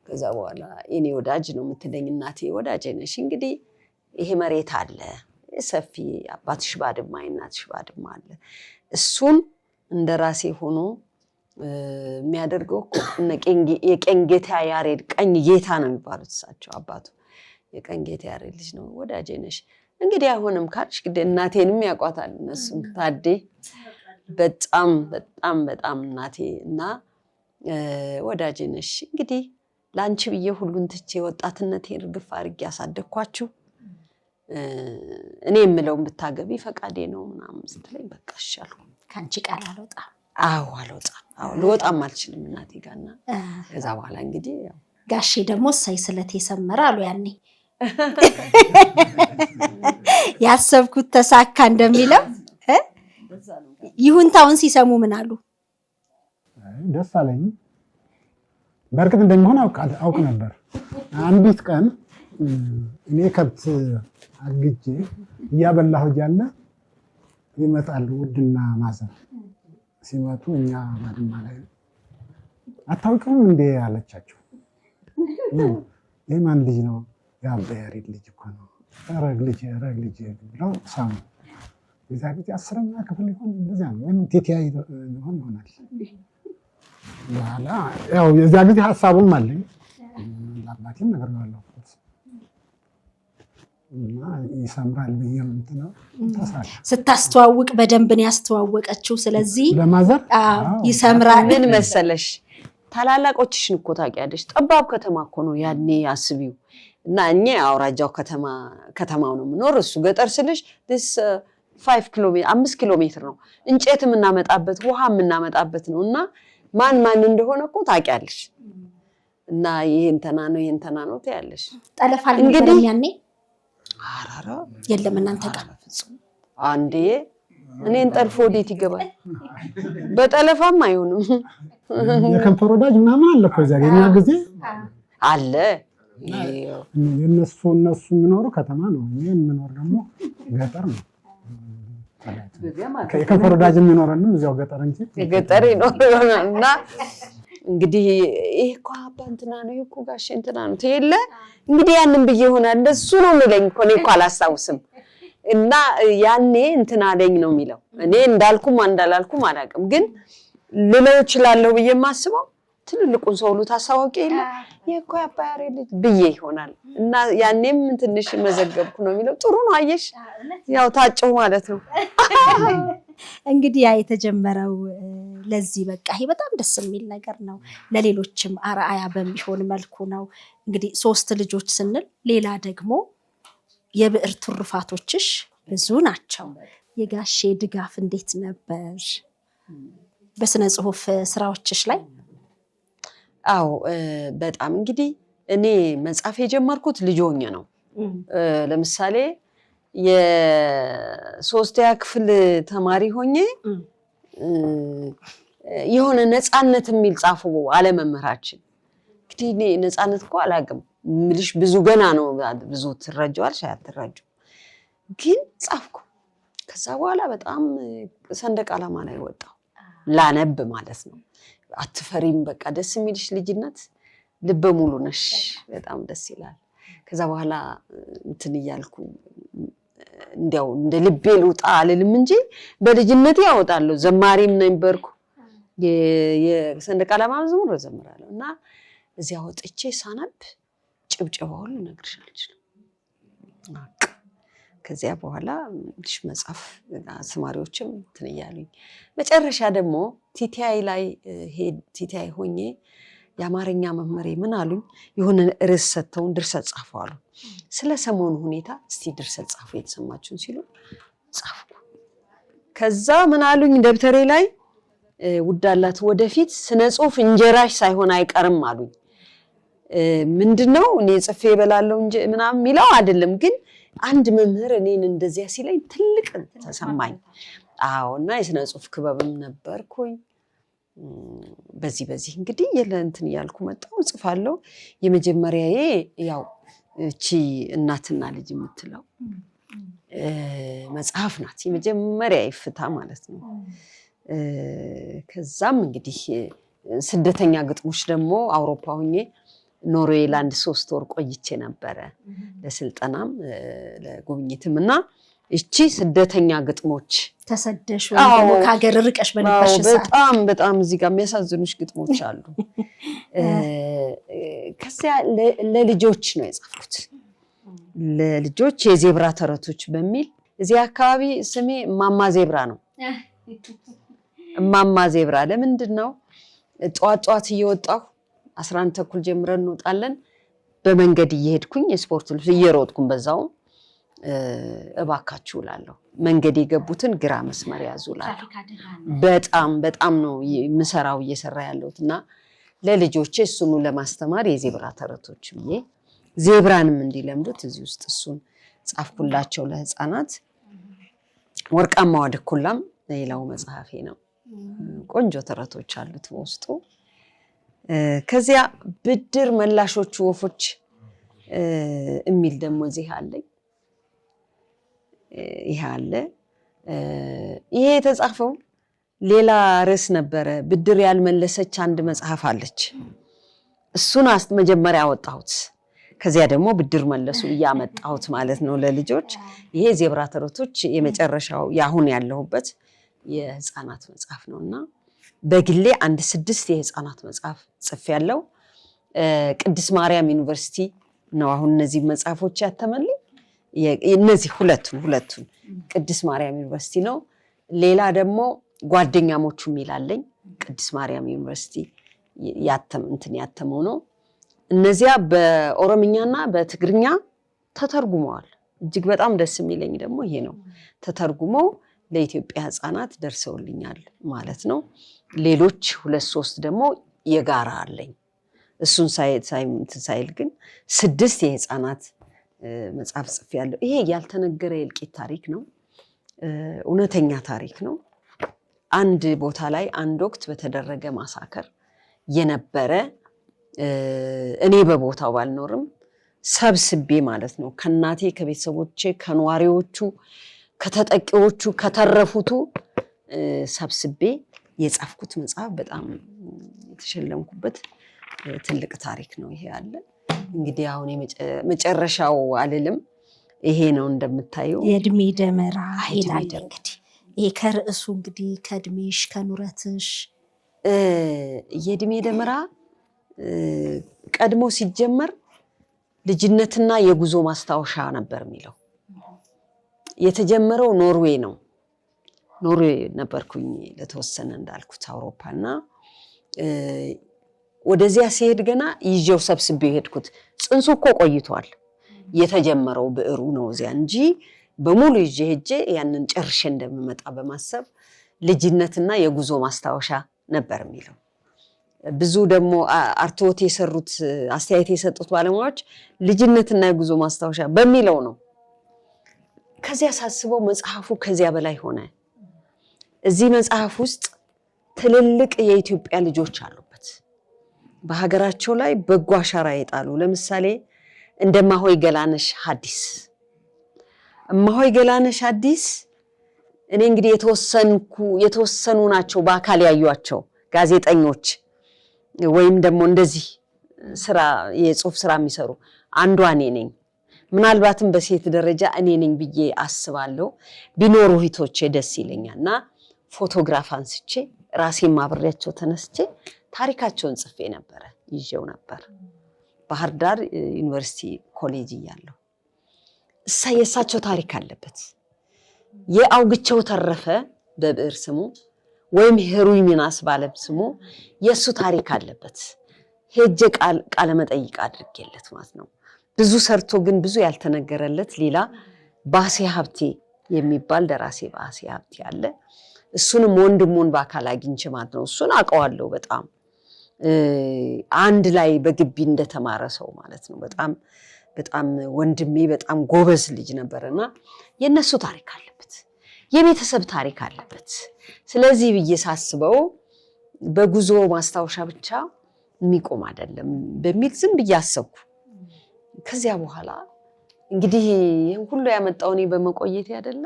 ከዛ በኋላ እኔ ወዳጅ ነው የምትለኝ እናቴ ወዳጄ ነሽ እንግዲህ ይሄ መሬት አለ ሰፊ አባትሽ ባድማ እናትሽ ባድማ አለ እሱን እንደራሴ ሆኖ የሚያደርገው የቀኝ ጌታ ያሬድ ቀኝ ጌታ ነው የሚባሉት እሳቸው አባቱ የቀኝ ጌታ ያሬድ ልጅ ነው ወዳጄ ነሽ እንግዲህ አይሆንም ካልሽ ግድ እናቴንም ያቋታል እነሱም ታዴ በጣም በጣም በጣም እናቴ እና ወዳጄ ነሽ እንግዲህ ላንቺ ብዬ ሁሉን ትቼ ወጣትነቴን ርግፍ አድርጌ ያሳደግኳችሁ እኔ የምለውን ብታገቢ ፈቃዴ ነው ምናምን ስትለኝ በቃ እሻልኩ ካንቺ ቃል አልወጣም አልወጣም ልወጣም አልችልም እናቴ ጋርና ከዛ በኋላ እንግዲህ ጋሼ ደግሞ ሳይ ስለቴ ሰመረ አሉ ያኔ ያሰብኩት ተሳካ እንደሚለው ይሁንታውን ሲሰሙ ምን አሉ ደስ አለኝ በርግጥ እንደሚሆን አውቅ ነበር አንዲት ቀን እኔ ከብት አግጄ እያበላሁ እያለ ይመጣሉ ውድና ማዘር ሲመጡ እኛ ባድማ ላይ አታውቅም እንዴ አለቻቸው የማን ልጅ ነው የአባ ያሬድ ልጅ እኮ ነው ረግ ልጅ ብለው ሳሙ የዛ ጊዜ 10ኛ ክፍል ይሆን እንደዚያ ነው ወይም ቲቲአይ ይሆናል በኋላ ያው የዛ ጊዜ ሐሳቡም አለኝ ለአባቴም ነገር ነው ያለው እና ይሰምራል ብዬም እንትነው ተሳለ ስታስተዋውቅ በደንብ ነው ያስተዋወቀችው ስለዚህ ለማዘር ይሰምራል ምን መሰለሽ ታላላቆችሽን እኮ ታውቂያለሽ ጠባብ ከተማ እኮ ነው ያኔ አስቢው እና እኛ አውራጃው ከተማው ነው ምኖር እሱ ገጠር ስልሽ this 5 ኪሎ ሜትር ነው እንጨትም እናመጣበት ውሃም እናመጣበት ነውና ማን እንደሆነ እኮ ታውቂያለሽ እና ይሄንተና ነው ታያለሽ ጠለፋል እንግዲህ ያኔ አራራ የለም እናንተ ጋር አንዴ እኔን ጠልፎ ወዴት ይገባል በጠለፋም አይሆንም የከንፈር ወዳጅ ምናምን አለ እኮ እዚያ የኛ ጊዜ አለ እነሱ የሚኖሩ ከተማ ነው እኔ የምኖር ደግሞ ገጠር ነው የከንፈር ወዳጅ የሚኖረንም እዚያው ገጠር እንጂ ገጠር ይኖርና እንግዲህ ይሄ እኮ አባ እንትና ነው ይሄ እኮ ጋሼ እንትና ነው ተይለ እንግዲህ ያንን ብዬ ሆነ እንደሱ ነው የሚለኝ እኮ እኔ እኮ አላስታውስም እና ያኔ እንትና አለኝ ነው የሚለው እኔ እንዳልኩም እንዳላልኩም አላውቅም ግን ልለው እችላለሁ ብዬ ማስበው ትልልቁን ሰው ሁሉ ታሳውቂ የለ የኮ አባ ያሬድ ልጅ ብዬ ይሆናል እና ያኔም ትንሽ መዘገብኩ ነው የሚለው ጥሩ ነው አየሽ ያው ታጨው ማለት ነው እንግዲህ ያ የተጀመረው ለዚህ በቃ ይሄ በጣም ደስ የሚል ነገር ነው ለሌሎችም አርአያ በሚሆን መልኩ ነው እንግዲህ 3 ልጆች ስንል ሌላ ደግሞ የብዕር ትሩፋቶችሽ ብዙ ናቸው የጋሼ ድጋፍ እንዴት ነበር በስነ ጽሁፍ ስራዎችሽ ላይ አው በጣም እንግዲህ እኔ መጻፍ የጀመርኩት ልጅ ሆኜ ነው ለምሳሌ የ3ኛ ክፍል ተማሪ ሆኜ የሆነ ነፃነት የሚል ጻፉ አለ መምህራችን እንግዲህ እኔ ነፃነት እኮ አላውቅም ምልሽ ብዙ ገና ነው ብዙ ትረጃዋልሽ አትረጁ ግን ጻፍኩ ከዛ በኋላ በጣም ሰንደቅ ዓላማ ላይ ወጣው ላነብ ማለት ነው አትፈሪም በቃ ደስ የሚልሽ ልጅነት ልበ ሙሉ ነሽ በጣም ደስ ይላል ከዛ በኋላ እንትን ይያልኩ እንዲያው እንደ ልቤ ልውጣ አልልም እንጂ በልጅነቴ ያወጣለሁ ዘማሪም ነበርኩ የሰንደቅ ዓላማ መዝሙር ዘምራለሁ እና እዚያ ወጥቼ ሳነብ ጭብጨባው ሁሉ ነግርሻለሁ ከዚያ በኋላ ልጅ መጻፍ አስተማሪዎችም እንትን ይያሉኝ መጨረሻ ደግሞ ቲቲአይ ሆኜ የአማርኛ መምህሬ ምን አሉኝ የሆነ ርዕስ ሰጥተውን ድርሰት ጻፉ አሉ ስለ ሰሞኑ ሁኔታ እስቲ ድርሰት ጻፉ የተሰማችሁን ሲሉ ጻፍኩ ከዛ ምን አሉኝ ደብተሬ ላይ ውዳላት ወደፊት ስነ ጽሁፍ እንጀራሽ ሳይሆን አይቀርም አሉኝ። ምንድነው እኔ ጽፌ እበላለሁ እንጂ ምናምን ሚለው አይደለም፣ ግን አንድ መምህር እኔን እንደዚያ ሲለኝ ትልቅ ተሰማኝ። አዎና የስነ ጽሁፍ ክበብም ነበርኩኝ። በዚህ እንግዲህ እንትን ያልኩ መጣሁ ጽፋለሁ። የመጀመሪያዬ ያው እቺ እናትና ልጅ የምትለው መጽሐፍ ናት። የመጀመሪያ ይፍታ ማለት ነው። ከዛም እንግዲህ ስደተኛ ግጥሞች ደግሞ አውሮፓ ሆኜ ኖርዌይ ላንድ 3 ወር ቆይቼ ነበረ ለስልጠናም ለጉብኝትም እና እቺ ስደተኛ ግጥሞች ተሰደሽ ወይ ደግሞ ከሀገር ርቀሽ በነበርሽ ሰዓት በጣም እዚህ ጋር የሚያሳዝኑሽ ግጥሞች አሉ። ከዚያ ለልጆች ነው የጻፍኩት። ለልጆች የዜብራ ተረቶች በሚል እዚህ አካባቢ ስሜ ማማ ዜብራ ነው። ማማ ዜብራ ለምንድን ነው? ጧት እየወጣሁ 11 ተኩል ጀምረን እንወጣለን። በመንገድ እየሄድኩኝ የስፖርት ልብስ እየሮጥኩኝ በዛው እባካችሁ እላለሁ። መንገድ የገቡትን ግራ መስመር ያዙላለሁ። በጣም ነው ምሰራው እየሰራ ያለሁትና ለልጆቼ እሱኑ ለማስተማር የዜብራ ተረቶች ብዬ ዜብራንም እንዲለምዱት እዚህ ውስጥ እሱን ጻፍኩላቸው ለህፃናት። ወርቃማዋ ድኩላም ሌላው መጽሐፌ ነው። ቆንጆ ተረቶች አሉት በውስጡ። ከዚያ ብድር መላሾቹ ወፎች የሚል ደግሞ እዚህ አለኝ። ይሄ አለ። ይሄ የተጻፈው ሌላ ርዕስ ነበረ። ብድር ያልመለሰች አንድ መጽሐፍ አለች። እሱን መጀመሪያ አወጣሁት። ከዚያ ደግሞ ብድር መለሱ እያመጣሁት ማለት ነው ለልጆች። ይሄ ዜብራ ተረቶች የመጨረሻው ያሁን ያለሁበት የህፃናት መጽሐፍ ነውና በግሌ 6 የህፃናት መጽሐፍ ጽፌያለሁ። ቅድስት ማርያም ዩኒቨርሲቲ ነው አሁን እነዚህ መጽሐፎች ያተመልኝ። እነዚህ ሁለቱን ቅድስት ማርያም ዩኒቨርሲቲ ነው። ሌላ ደግሞ ጓደኛሞቹ የሚላለኝ ቅድስት ማርያም ዩኒቨርሲቲ ያተመው ነው። እነዚያ በኦሮምኛና በትግርኛ ተተርጉመዋል። እጅግ በጣም ደስ የሚለኝ ደግሞ ይሄ ነው። ተተርጉመው ለኢትዮጵያ ህፃናት ደርሰውልኛል ማለት ነው። ሌሎች 2-3 ደግሞ የጋራ አለኝ። እሱን ሳይል ግን 6 የህፃናት መጽሐፍ ጽፌያለሁ። ይሄ ያልተነገረ የእልቂት ታሪክ ነው። እውነተኛ ታሪክ ነው። አንድ ቦታ ላይ አንድ ወቅት በተደረገ ማሳከር የነበረ እኔ በቦታው ባልኖርም ሰብስቤ ማለት ነው ከናቴ ከቤተሰቦቼ ከኗሪዎቹ ከተጠቂዎቹ ከተረፉቱ ሰብስቤ የጻፍኩት መጽሐፍ በጣም የተሸለምኩበት ትልቅ ታሪክ ነው። ይሄ አለ እንግዲህ አሁን መጨረሻው አልልም። ይሄ ነው እንደምታየው የእድሜ ደመራ ይላል። እንግዲህ ይሄ ከርዕሱ እንግዲህ ከእድሜሽ ከኑረትሽ የእድሜ ደመራ ቀድሞ ሲጀመር ልጅነትና የጉዞ ማስታወሻ ነበር የሚለው። የተጀመረው ኖርዌይ ነው። ኖርዌይ ነበርኩኝ ለተወሰነ እንዳልኩት አውሮፓና ወደዚያ ሲሄድ ገና ይዤው ሰብስቤ ሄድኩት። ጽንሱ እኮ ቆይቷል። የተጀመረው ብዕሩ ነው እዚያ እንጂ በሙሉ ይዤ ሄጄ ያንን ጨርሼ እንደምመጣ በማሰብ ልጅነትና የጉዞ ማስታወሻ ነበር የሚለው። ብዙ ደግሞ አርቶት የሰሩት አስተያየት የሰጡት ባለሙያዎች ልጅነትና የጉዞ ማስታወሻ በሚለው ነው። ከዚያ ሳስበው መጽሐፉ ከዚያ በላይ ሆነ። እዚህ መጽሐፍ ውስጥ ትልልቅ የኢትዮጵያ ልጆች አሉበት። በሀገራቸው ላይ በጎ አሻራ የጣሉ ለምሳሌ እንደማሆይ ገላነሽ ሐዲስ እማሆይ ገላነሽ ሐዲስ እኔ እንግዲህ የተወሰኑ ናቸው በአካል ያዩአቸው ጋዜጠኞች ወይም ደግሞ እንደዚህ ስራ የጽሁፍ ስራ የሚሰሩ አንዷ እኔ ነኝ። ምናልባትም በሴት ደረጃ እኔ ነኝ ብዬ አስባለሁ። ቢኖሩ ሂቶቼ ደስ ይለኛልና ፎቶግራፍ አንስቼ ራሴን ማብሬያቸው ተነስቼ ታሪካቸውን ጽፌ ነበር ይዤው ነበር ባህር ዳር ዩኒቨርሲቲ ኮሌጅ እያለሁ። የእሳቸው ታሪክ አለበት። የአውግቸው ተረፈ በብዕር ስሙ ወይም ሄሩይ ሚናስ ባለም ስሙ የሱ ታሪክ አለበት። ሄጄ ቃለ መጠይቅ አድርጌለት ማለት ነው። ብዙ ሰርቶ ግን ብዙ ያልተነገረለት ሌላ ባሴ ሀብቴ የሚባል ደራሲ ባሲ ሀብቴ አለ። እሱንም ወንድሙን በአካል አግኝቼ ማለት ነው እሱን አውቀዋለሁ በጣም አንድ ላይ በግቢ እንደተማረ ሰው ማለት ነው። በጣም ወንድሜ በጣም ጎበዝ ልጅ ነበርና የነሱ ታሪክ አለበት የቤተሰብ ታሪክ አለበት። ስለዚህ ብዬ ሳስበው በጉዞ ማስታወሻ ብቻ የሚቆም አይደለም በሚል ዝም ብዬ አሰብኩ። ከዚያ በኋላ እንግዲህ ይሄን ሁሉ ያመጣው እኔ በመቆየት አይደለ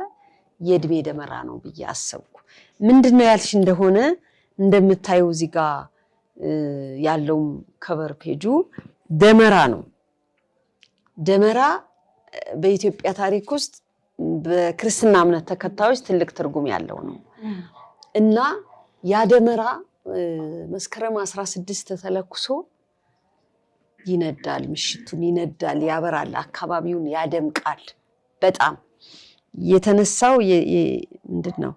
የእድሜ ደመራ ነው ብዬ አሰብኩ። ምንድነው ያልሽ እንደሆነ እንደምታዩ እዚህ ጋር ያለው ከቨር ፔጁ ደመራ ነው። ደመራ በኢትዮጵያ ታሪክ ውስጥ በክርስትና እምነት ተከታዮች ትልቅ ትርጉም ያለው ነው እና ያ ደመራ መስከረም 16 ተለኩሶ ይነዳል፣ ምሽቱን ይነዳል፣ ያበራል፣ አካባቢውን ያደምቃል። በጣም የተነሳው ምንድነው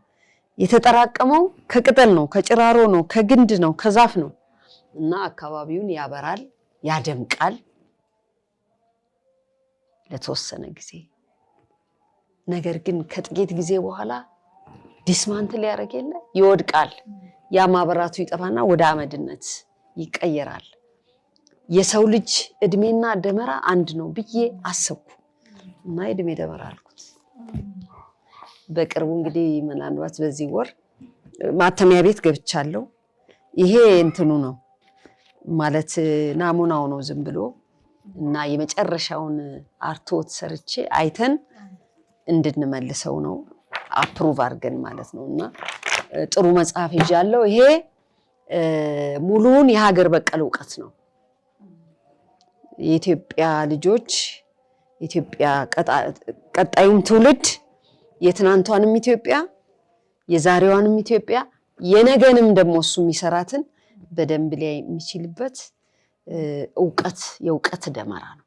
የተጠራቀመው ከቅጠል ነው፣ ከጭራሮ ነው፣ ከግንድ ነው፣ ከዛፍ ነው እና አካባቢውን ያበራል፣ ያደምቃል ለተወሰነ ጊዜ። ነገር ግን ከጥቂት ጊዜ በኋላ ዲስማንትል ያደርጋል፣ ይወድቃል። ያ ማብራቱ ይጠፋና ወደ አመድነት ይቀየራል። የሰው ልጅ እድሜና ደመራ አንድ ነው ብዬ አሰብኩ እና እድሜ ደመራ አልኩት። በቅርቡ እንግዲህ ምናልባት በዚህ ወር ማተሚያ ቤት ገብቻለሁ። ይሄ እንትኑ ነው ማለት ናሙናው ነው ዝም ብሎ እና የመጨረሻውን አርቶት ሰርቼ አይተን እንድንመልሰው ነው አፕሩቭ አድርገን ማለት ነውና ጥሩ መጽሐፍ ይዣለሁ። ይሄ ሙሉውን የሀገር በቀል ዕውቀት ነው። የኢትዮጵያ ልጆች ኢትዮጵያ ቀጣዩም ትውልድ የትናንቷንም ኢትዮጵያ የዛሬዋንም ኢትዮጵያ የነገንም ደግሞ እሱ የሚሰራትን በደንብ ላይ የሚችልበት ዕውቀት የዕውቀት ደመራ ነው።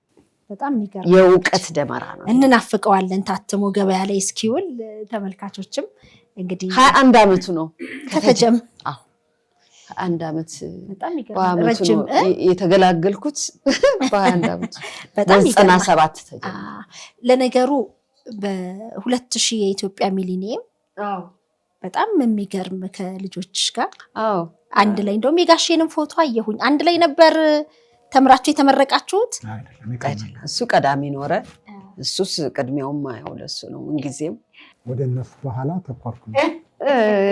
በጣም የሚገርም የዕውቀት ደመራ ነው። እንናፍቀዋለን ታትሞ ገበያ ላይ እስኪውል። ተመልካቾችም እንግዲህ 21 አመቱ ነው ከተጀመ። አዎ 21 አመት በጣም ይገርማል። ረጅም የተገላገልኩት በ21 አመት በጣም 97 ተጀመረ። ለነገሩ በ2000 የኢትዮጵያ ሚሊኒየም በጣም የሚገርም ከልጆች ጋር አንድ ላይ እንደውም የጋሼንም ፎቶ አየሁኝ። አንድ ላይ ነበር ተምራችሁ የተመረቃችሁት? እሱ ቀዳሚ ኖረ። እሱስ ቅድሚያውም አይው ለሱ ነው እንግዲህም ወደ እነሱ በኋላ ተቆርኩ።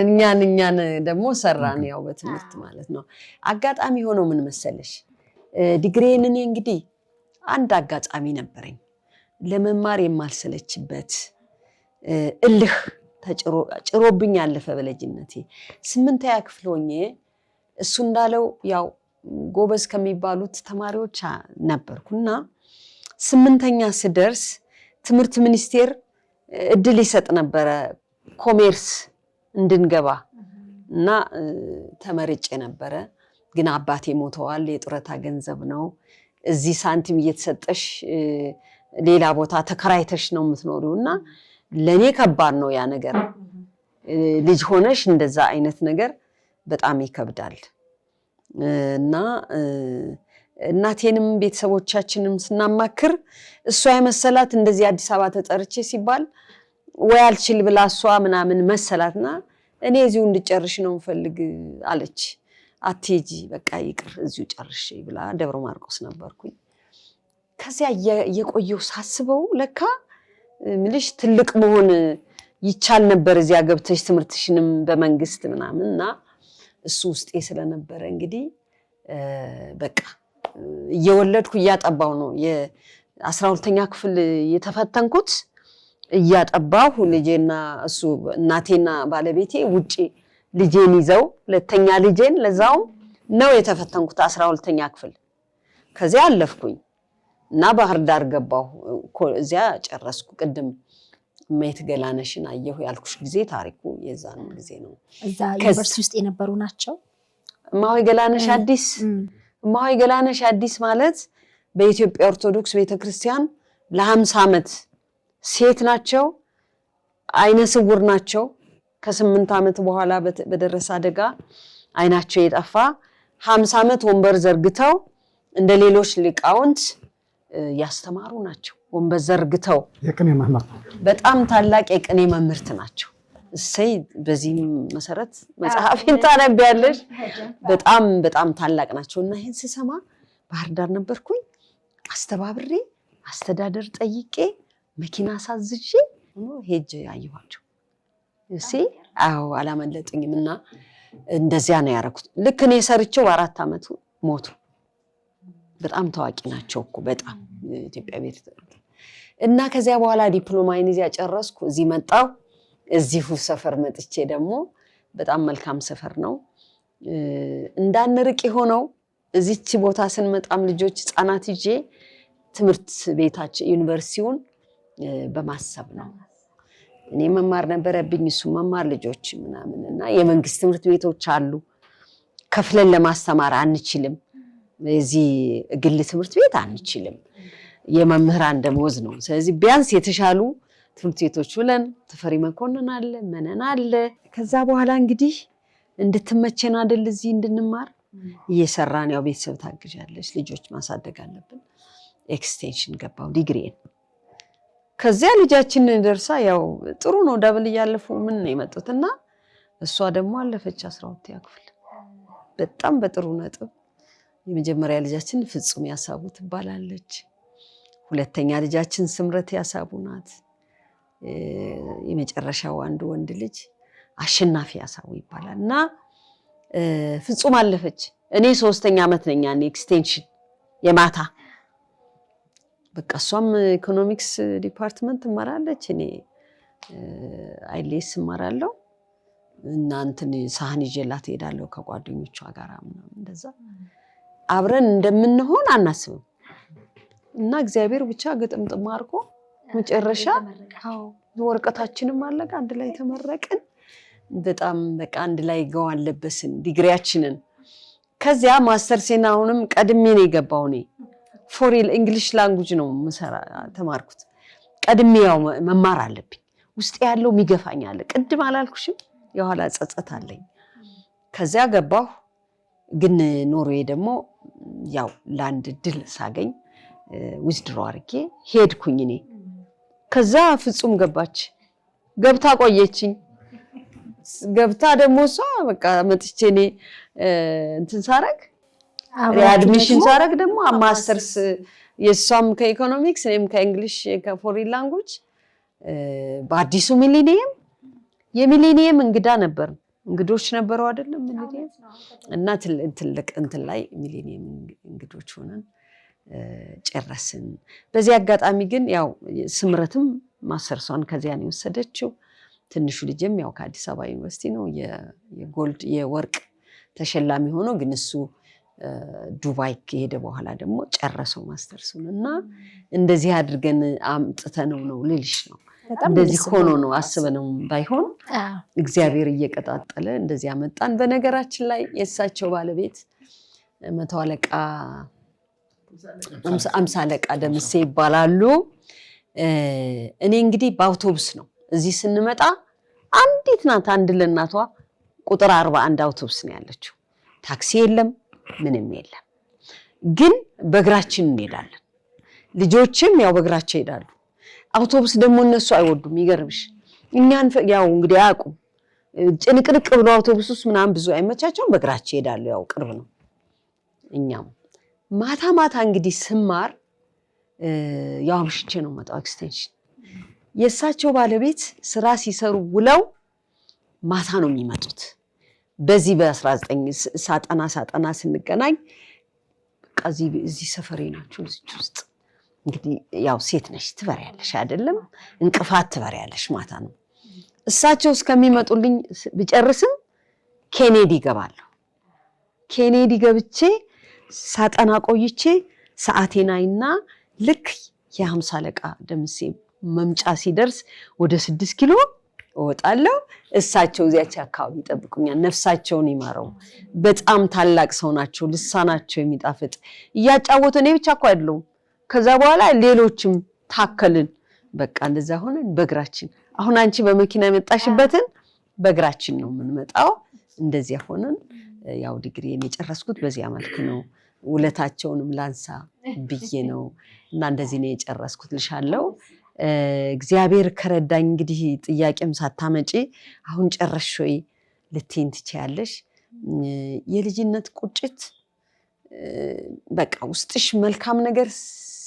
እኛን ደግሞ ሰራን ያው በትምህርት ማለት ነው። አጋጣሚ ሆኖ ምን መሰለሽ ዲግሪዬን እኔ እንግዲህ አንድ አጋጣሚ ነበረኝ ለመማር የማልሰለችበት እልህ ጭሮብኝ ያለፈ በልጅነቴ 8ኛ ክፍል ሆኜ እሱ እንዳለው ያው ጎበዝ ከሚባሉት ተማሪዎች ነበርኩና 8ኛ ስደርስ ትምህርት ሚኒስቴር እድል ይሰጥ ነበረ ኮሜርስ እንድንገባ እና ተመርጬ ነበረ። ግን አባቴ ሞተዋል፣ የጡረታ ገንዘብ ነው፣ እዚህ ሳንቲም እየተሰጠሽ ሌላ ቦታ ተከራይተሽ ነው የምትኖሪውና ለኔ ከባድ ነው ያ ነገር። ልጅ ሆነሽ እንደዛ አይነት ነገር በጣም ይከብዳል እና እናቴንም ቤተሰቦቻችንም ስናማክር እሷ የመሰላት እንደዚህ አዲስ አበባ ተጠርቼ ሲባል ወይ አልችል ብላ እሷ ምናምን መሰላትና እኔ እዚሁ እንድጨርሽ ነው ፈልግ አለች። አትሄጂ በቃ ይቅር እዚሁ ጨርሽ ብላ ደብረ ማርቆስ ነበርኩኝ። ከዚያ የቆየው ሳስበው ለካ ምልሽ ትልቅ መሆን ይቻል ነበር እዚያ ገብተሽ ትምህርትሽንም በመንግስት ምናምንና እሱ ውስጤ ስለነበረ እንግዲህ በቃ እየወለድኩ እያጠባው ነው የ12ኛ ክፍል የተፈተንኩት እያጠባሁ ልጄና እሱ እናቴና ባለቤቴ ውጪ ልጄን ይዘው ሁለተኛ ልጄን ለዛው ነው የተፈተንኩት 12ኛ ክፍል። ከዚያ አለፍኩኝ እና ባህር ዳር ገባሁ። እዚያ ጨረስኩ። ቅድም እመቤት ገላነሽን አየሁ ያልኩሽ ጊዜ ታሪኩ የዛን ጊዜ ነው። እዛ ዩኒቨርሲቲ ውስጥ የነበሩ ናቸው። እማሆይ ገላነሽ አዲስ እማሆይ ገላነሽ አዲስ ማለት በኢትዮጵያ ኦርቶዶክስ ቤተክርስቲያን ለ50 አመት ሴት ናቸው፣ አይነ ስውር ናቸው። ከ8 አመት በኋላ በደረሰ አደጋ አይናቸው የጠፋ 50 አመት ወንበር ዘርግተው እንደ ሌሎች ሊቃውንት ያስተማሩ ናቸው። ወንበር ዘርግተው የቅኔ መምህር በጣም ታላቅ የቅኔ መምህርት ናቸው። እሰይ በዚህ መሰረት መጽሐፍን ታነቢያለሽ። በጣም በጣም ታላቅ ናቸው እና ይሄን ስሰማ ባህር ዳር ነበርኩኝ። አስተባብሬ አስተዳደር ጠይቄ መኪና ሳዝዤ ሄጄ አየኋቸው። እሺ አዎ አላመለጠኝም እና እንደዚያ ነው ያደረኩት። ልክ እኔ ሰርቼው 4 ዓመት ሞቱ። በጣም ታዋቂ ናቸው እኮ በጣም ኢትዮጵያ ቤት እና ከዚያ በኋላ ዲፕሎማዬን እዚያ ጨረስኩ። እዚህ መጣሁ። እዚሁ ሰፈር መጥቼ ደግሞ በጣም መልካም ሰፈር ነው። እንዳንርቅ የሆነው እዚች ቦታ ስንመጣም ልጆች ህፃናት ይዤ ትምህርት ቤታችን ዩኒቨርሲቲውን በማሰብ ነው። እኔ መማር ነበረብኝ እሱ መማር ልጆች ምናምንና የመንግስት ትምህርት ቤቶች አሉ ከፍለን ለማስተማር አንችልም። እዚህ ግል ትምህርት ቤት አንችልም። የመምህራን ደሞዝ ነው። ስለዚህ ቢያንስ የተሻሉ ትምህርት ቤቶች ብለን ተፈሪ መኮንን አለ መነን አለ። ከዛ በኋላ እንግዲህ እንድትመቸን አይደል እዚህ እንድንማር እየሰራን ያው ቤተሰብ ታግዣለች ልጆች ማሳደግ አለብን። ኤክስቴንሽን ገባው ዲግሪን። ከዚያ ልጃችን ደርሳ ያው ጥሩ ነው ደብል ያለፉ ምን ነው የመጡትና እሷ ደግሞ አለፈች 12 ክፍል በጣም በጥሩ ነጥብ። የመጀመሪያ ልጃችን ፍጹም ያሳቡ ትባላለች። ሁለተኛ ልጃችን ስምረት ያሳቡ ናት። የመጨረሻው አንዱ ወንድ ልጅ አሸናፊ ያሳቡ ይባላል እና ፍጹም አለፈች። እኔ 3ኛ ዓመት ነኝ ያኔ ኤክስቴንሽን የማታ በቃ እሷም ኢኮኖሚክስ ዲፓርትመንት ትማራለች እኔ አይሌስ እማራለሁ እና እንትን ሳህን ይዤላት ሄዳለሁ ከጓደኞቿ ጋር ምናምን እንደዛ አብረን እንደምንሆን አናስብም እና እግዚአብሔር ብቻ ግጥምጥም አድርጎ መጨረሻ ወርቀታችንም አለቀ አንድ ላይ ተመረቅን። በጣም በቃ አንድ ላይ ገዋን ለበስን ዲግሪያችንን። ከዚያ ማስተርሴን አሁንም ቀድሜ ነው የገባው እኔ ፎሪን እንግሊሽ ላንጉጅ ነው መሰራ ተማርኩት። ቀድሜ ያው መማር አለብኝ ውስጥ ያለው ሚገፋኝ አለ። ቅድም አላልኩሽም የኋላ ጸጸት አለኝ። ከዚያ ገባሁ ግን ኖርዌይ ደግሞ ያው ላንድ ድል ሳገኝ ዊዝድሮ አርጌ ሄድኩኝ እኔ። ከዛ ፍጹም ገባች ገብታ ቆየችኝ። ገብታ ደግሞ እሷ በቃ መጥቼ እኔ እንትን ሳረግ ሪአድሚሽን ሳረግ ደግሞ ማስተርስ የሷም ከኢኮኖሚክስ እኔም ከእንግሊሽ ከፎሪን ላንጉጅ በአዲሱ ሚሊኒየም የሚሊኒየም እንግዳ ነበር እንግዶች ነበሩ አይደለም ሚሊኒየም እና ትልቅ እንትን ላይ ሚሊኒየም እንግዶች ሆነን ጨረስን። በዚህ አጋጣሚ ግን ያው ስምረትም ማስተርሷን ከዚያ ነው የወሰደችው። ትንሹ ልጅም ያው ከአዲስ አበባ ዩኒቨርሲቲ ነው የጎልድ የወርቅ ተሸላሚ ሆኖ ግን እሱ ዱባይ ከሄደ በኋላ ደግሞ ጨረሰው ማስተርሱን እና እንደዚህ አድርገን አምጥተነው ነው ልልሽ ነው። እንደዚህ ሆኖ ነው አስበነው ባይሆን እግዚአብሔር እየቀጣጠለ እንደዚህ አመጣን። በነገራችን ላይ የሳቸው ባለቤት 100 አለቃ 50 አለቃ ደምሴ ይባላሉ። እኔ እንግዲህ በአውቶቡስ ነው እዚህ ስንመጣ አንዲት ናት አንድ ለናቷ ቁጥር 41 አውቶቡስ ነው ያለችው። ታክሲ የለም ምንም የለም። ግን በእግራችን እንሄዳለን። ልጆችም ያው በእግራቸው ይሄዳሉ። አውቶቡስ ደግሞ እነሱ አይወዱም ይገርምሽ። እኛን ያው እንግዲህ አያውቁም ጭንቅንቅ ብሎ አውቶቡስ ውስጥ ምናምን ብዙ አይመቻቸውም በእግራቸው ይሄዳሉ ያው ቅርብ ነው። እኛም ማታ ማታ እንግዲህ ስማር ያው አምሽቼ ነው መጣው ኤክስቴንሽን። የሳቸው ባለቤት ስራ ሲሰሩ ውለው ማታ ነው የሚመጡት። በዚህ በ19 ሳጠና ስንገናኝ እዚህ ሰፈሬ ናቸው እዚህ ውስጥ እንግዲህ ያው ሴት ነሽ ትበሪያለሽ አይደለም እንቅፋት ትበሪያለሽ ማታ ነው። እሳቸው እስከሚመጡልኝ ብጨርስም ኬኔዲ ገባለሁ። ኬኔዲ ገብቼ ሳጠና ቆይቼ ሰዓቴናይና ልክ የ50 አለቃ ደምሴ መምጫ ሲደርስ ወደ 6 ኪሎ እወጣለሁ። እሳቸው እዚያች አካባቢ ይጠብቁኛል። ነፍሳቸውን ይማረው በጣም ታላቅ ሰው ናቸው። ልሳናቸው የሚጣፍጥ እያጫወቱ እኔ ብቻ እኮ አይደለም ከዛ በኋላ ሌሎችም ታከልን። በቃ እንደዛ ሆነን በእግራችን አሁን አንቺ በመኪና የመጣሽበትን በእግራችን ነው የምንመጣው። እንደዚያ ሆነን ያው ዲግሪን የጨረስኩት በዚያ መልኩ ነው። ውለታቸውንም ላንሳ ብዬ ነው እና እንደዚህ ነው የጨረስኩት ልሻለው። እግዚአብሔር ከረዳኝ እንግዲህ ጥያቄም ሳታመጪ አሁን ጨረሽ ወይ ልትይኝ ትችያለሽ። የልጅነት ቁጭት በቃ ውስጥሽ መልካም ነገር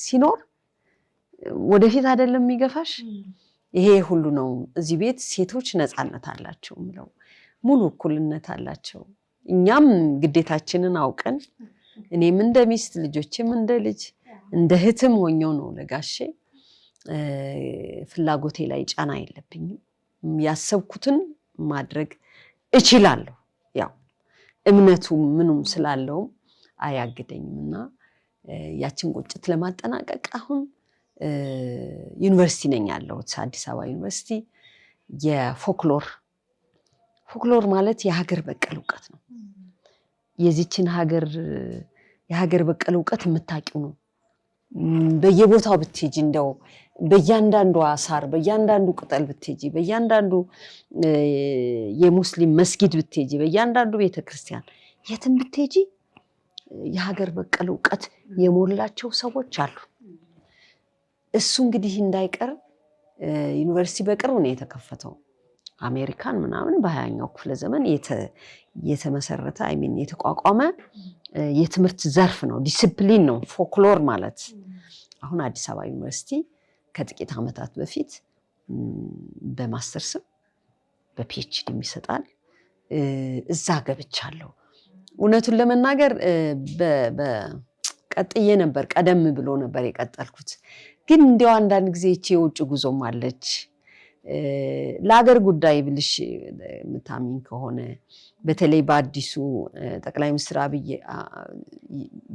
ሲኖር ወደፊት አይደለም የሚገፋሽ። ይሄ ሁሉ ነው። እዚህ ቤት ሴቶች ነፃነት አላቸው ምለው ሙሉ እኩልነት አላቸው። እኛም ግዴታችንን አውቀን እኔም እንደ ሚስት ልጆችም እንደ ልጅ እንደ እህትም ሆኜው ነው ለጋሼ ፍላጎቴ ላይ ጫና የለብኝም። ያሰብኩትን ማድረግ እችላለሁ። ያው እምነቱ ምኑም ስላለው አያግደኝምና ያችን ቁጭት ለማጠናቀቅ አሁን ዩኒቨርሲቲ ነኝ ያለሁት አዲስ አበባ ዩኒቨርሲቲ የፎክሎር ማለት የሀገር በቀል ዕውቀት ነው። የዚችን የሀገር በቀል ዕውቀት የምታውቂው ነው። በየቦታው ብትሄጂ እንደው በእያንዳንዱ አሳር በእያንዳንዱ ቅጠል ብትሄጂ በእያንዳንዱ የሙስሊም መስጊድ ብትሄጂ በእያንዳንዱ ቤተክርስቲያን የትም ብትሄጂ የሀገር በቀል ዕውቀት የሞላቸው ሰዎች አሉ። እሱ እንግዲህ እንዳይቀር ዩኒቨርሲቲ በቅርቡ ነው የተከፈተው። አሜሪካን ምናምን በ20ኛው ክፍለ ዘመን የተመሰረተ የተቋቋመ የትምህርት ዘርፍ ነው፣ ዲሲፕሊን ነው ፎክሎር ማለት። አሁን አዲስ አበባ ዩኒቨርሲቲ ከጥቂት ዓመታት በፊት በማስተርስም በፒኤችዲ ይሰጣል። እዛ ገብቻለሁ። እውነቱን ለመናገር ቀጥዬ ነበር፣ ቀደም ብሎ ነበር የቀጠልኩት። ግን እንዲያው አንዳንድ ጊዜ የውጭ ጉዞም አለች። ለሀገር ጉዳይ ብልሽ ምታሚን ከሆነ በተለይ በአዲሱ ጠቅላይ ሚኒስትር አብይ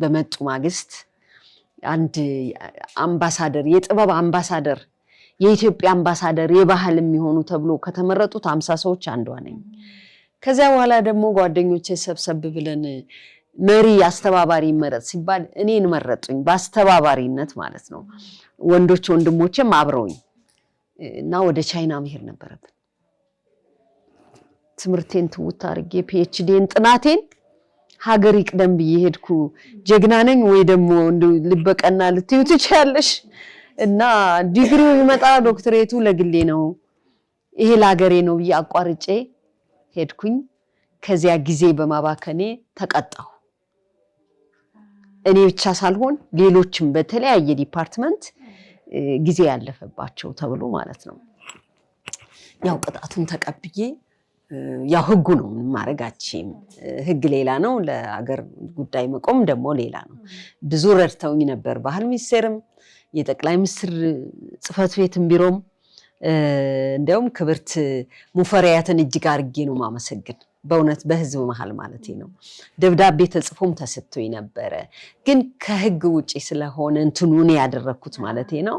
በመጡ ማግስት አንድ አምባሳደር የጥበብ አምባሳደር የኢትዮጵያ አምባሳደር የባህል የሚሆኑ ተብሎ ከተመረጡት 50 ሰዎች አንዷ ነኝ። ከዚያ በኋላ ደግሞ ጓደኞቼ ሰብሰብ ብለን መሪ አስተባባሪ ይመረጥ ሲባል እኔን መረጡኝ በአስተባባሪነት ማለት ነው። ወንዶች ወንድሞቼም አብረውኝ እና ወደ ቻይና መሄድ ነበረብን። ትምህርቴን ትውት አድርጌ ፒኤችዲን ጥናቴን ሀገር ይቅደም ብዬ ሄድኩ። ጀግና ነኝ ወይ ደግሞ ልበቀና ልትዩ ትችያለሽ። እና ዲግሪው ይመጣ ዶክተሬቱ ለግሌ ነው ይሄ ለሀገሬ ነው ብዬ አቋርጬ ሄድኩኝ። ከዚያ ጊዜ በማባከኔ ተቀጣሁ። እኔ ብቻ ሳልሆን ሌሎችም በተለያየ ዲፓርትመንት ጊዜ ያለፈባቸው ተብሎ ማለት ነው። ያው ቅጣቱን ተቀብዬ ያው ህጉ ነው ማረጋችም ህግ ሌላ ነው፣ ለሀገር ጉዳይ መቆም ደግሞ ሌላ ነው። ብዙ ረድተውኝ ነበር። ባህል ሚኒስቴርም የጠቅላይ ሚኒስትር ጽህፈት ቤትም ቢሮም እንደውም ክብርት ሙፈሪያትን እጅግ አድርጌ ነው ማመሰግን። በእውነት በህዝብ መሃል ማለት ነው። ደብዳቤ ተጽፎም ተሰጥቶኝ ነበር። ግን ከህግ ውጪ ስለሆነ እንትኑን ያደረኩት ማለት ነው።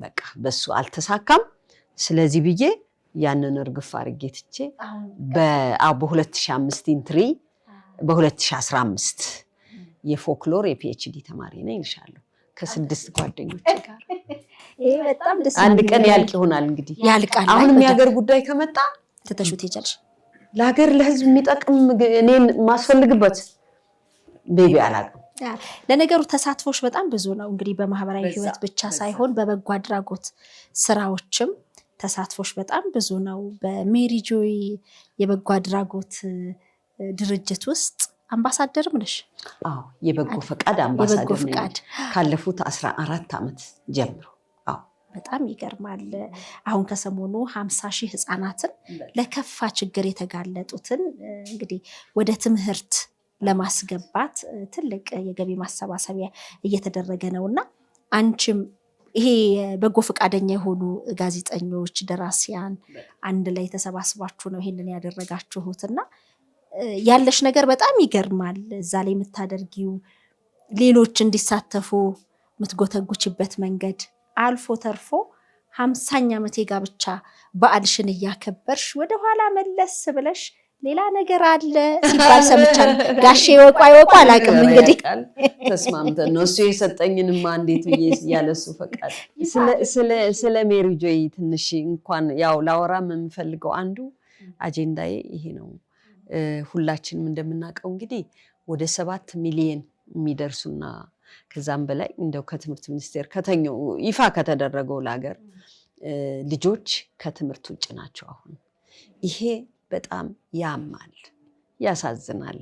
በቃ በሱ አልተሳካም። ስለዚህ ብዬ ያንን እርግፍ አድርጌ ትቼ በ2005 ኢንትሪ በ2015 የፎክሎር የፒኤችዲ ተማሪ ነኝ ይልሻለሁ ከ6 ጓደኞች ጋር። ይሄ በጣም ደስ አንድ ቀን ያልቅ ይሆናል እንግዲህ ያልቃል። አሁን የሀገር ጉዳይ ከመጣ ተተሹት ይቻልሽ ለሀገር ለህዝብ የሚጠቅም እኔን ማስፈልግበት ቤቢ አላውቅም። ለነገሩ ተሳትፎሽ በጣም ብዙ ነው። እንግዲህ በማህበራዊ ህይወት ብቻ ሳይሆን በበጎ አድራጎት ስራዎችም ተሳትፎሽ በጣም ብዙ ነው። በሜሪ ጆይ የበጎ አድራጎት ድርጅት ውስጥ አምባሳደርም ነሽ? አዎ፣ የበጎ ፈቃድ አምባሳደር ነኝ ካለፉት 14 ዓመት ጀምሮ። በጣም ይገርማል። አሁን ከሰሞኑ 50,000 ህፃናትን ለከፋ ችግር የተጋለጡትን እንግዲህ ወደ ትምህርት ለማስገባት ትልቅ የገቢ ማሰባሰቢያ እየተደረገ ነውና አንቺም ይሄ በጎ ፈቃደኛ የሆኑ ጋዜጠኞች፣ ደራሲያን አንድ ላይ ተሰባስባችሁ ነው ይሄንን ያደረጋችሁትና ያለሽ ነገር በጣም ይገርማል። እዛ ላይ የምታደርጊው ሌሎች እንዲሳተፉ የምትጎተጉችበት መንገድ አልፎ ተርፎ 50ኛ ዓመት የጋብቻ በዓልሽን እያከበርሽ ወደኋላ መለስ ብለሽ ሌላ ነገር አለ ሲባል ሰምቻለሁ። ጋሼ ይወቁ አላውቅም። እንግዲህ ተስማምተን ነው እሱ የሰጠኝንማ እንዴት ብዬ ያለሱ ፈቃድ ስለ ሜሪ ጆይ ትንሽ እንኳን ያው ላወራም የምፈልገው አንዱ አጀንዳዬ ይሄ ነው። ሁላችንም እንደምናውቀው እንግዲህ ወደ 7 ሚሊዮን የሚደርሱና ከዛም በላይ እንደው ከትምህርት ሚኒስቴር ከተኛው ይፋ ከተደረገው ለሀገር ልጆች ከትምህርት ውጭ ናቸው አሁን። ይሄ በጣም ያማል፣ ያሳዝናል።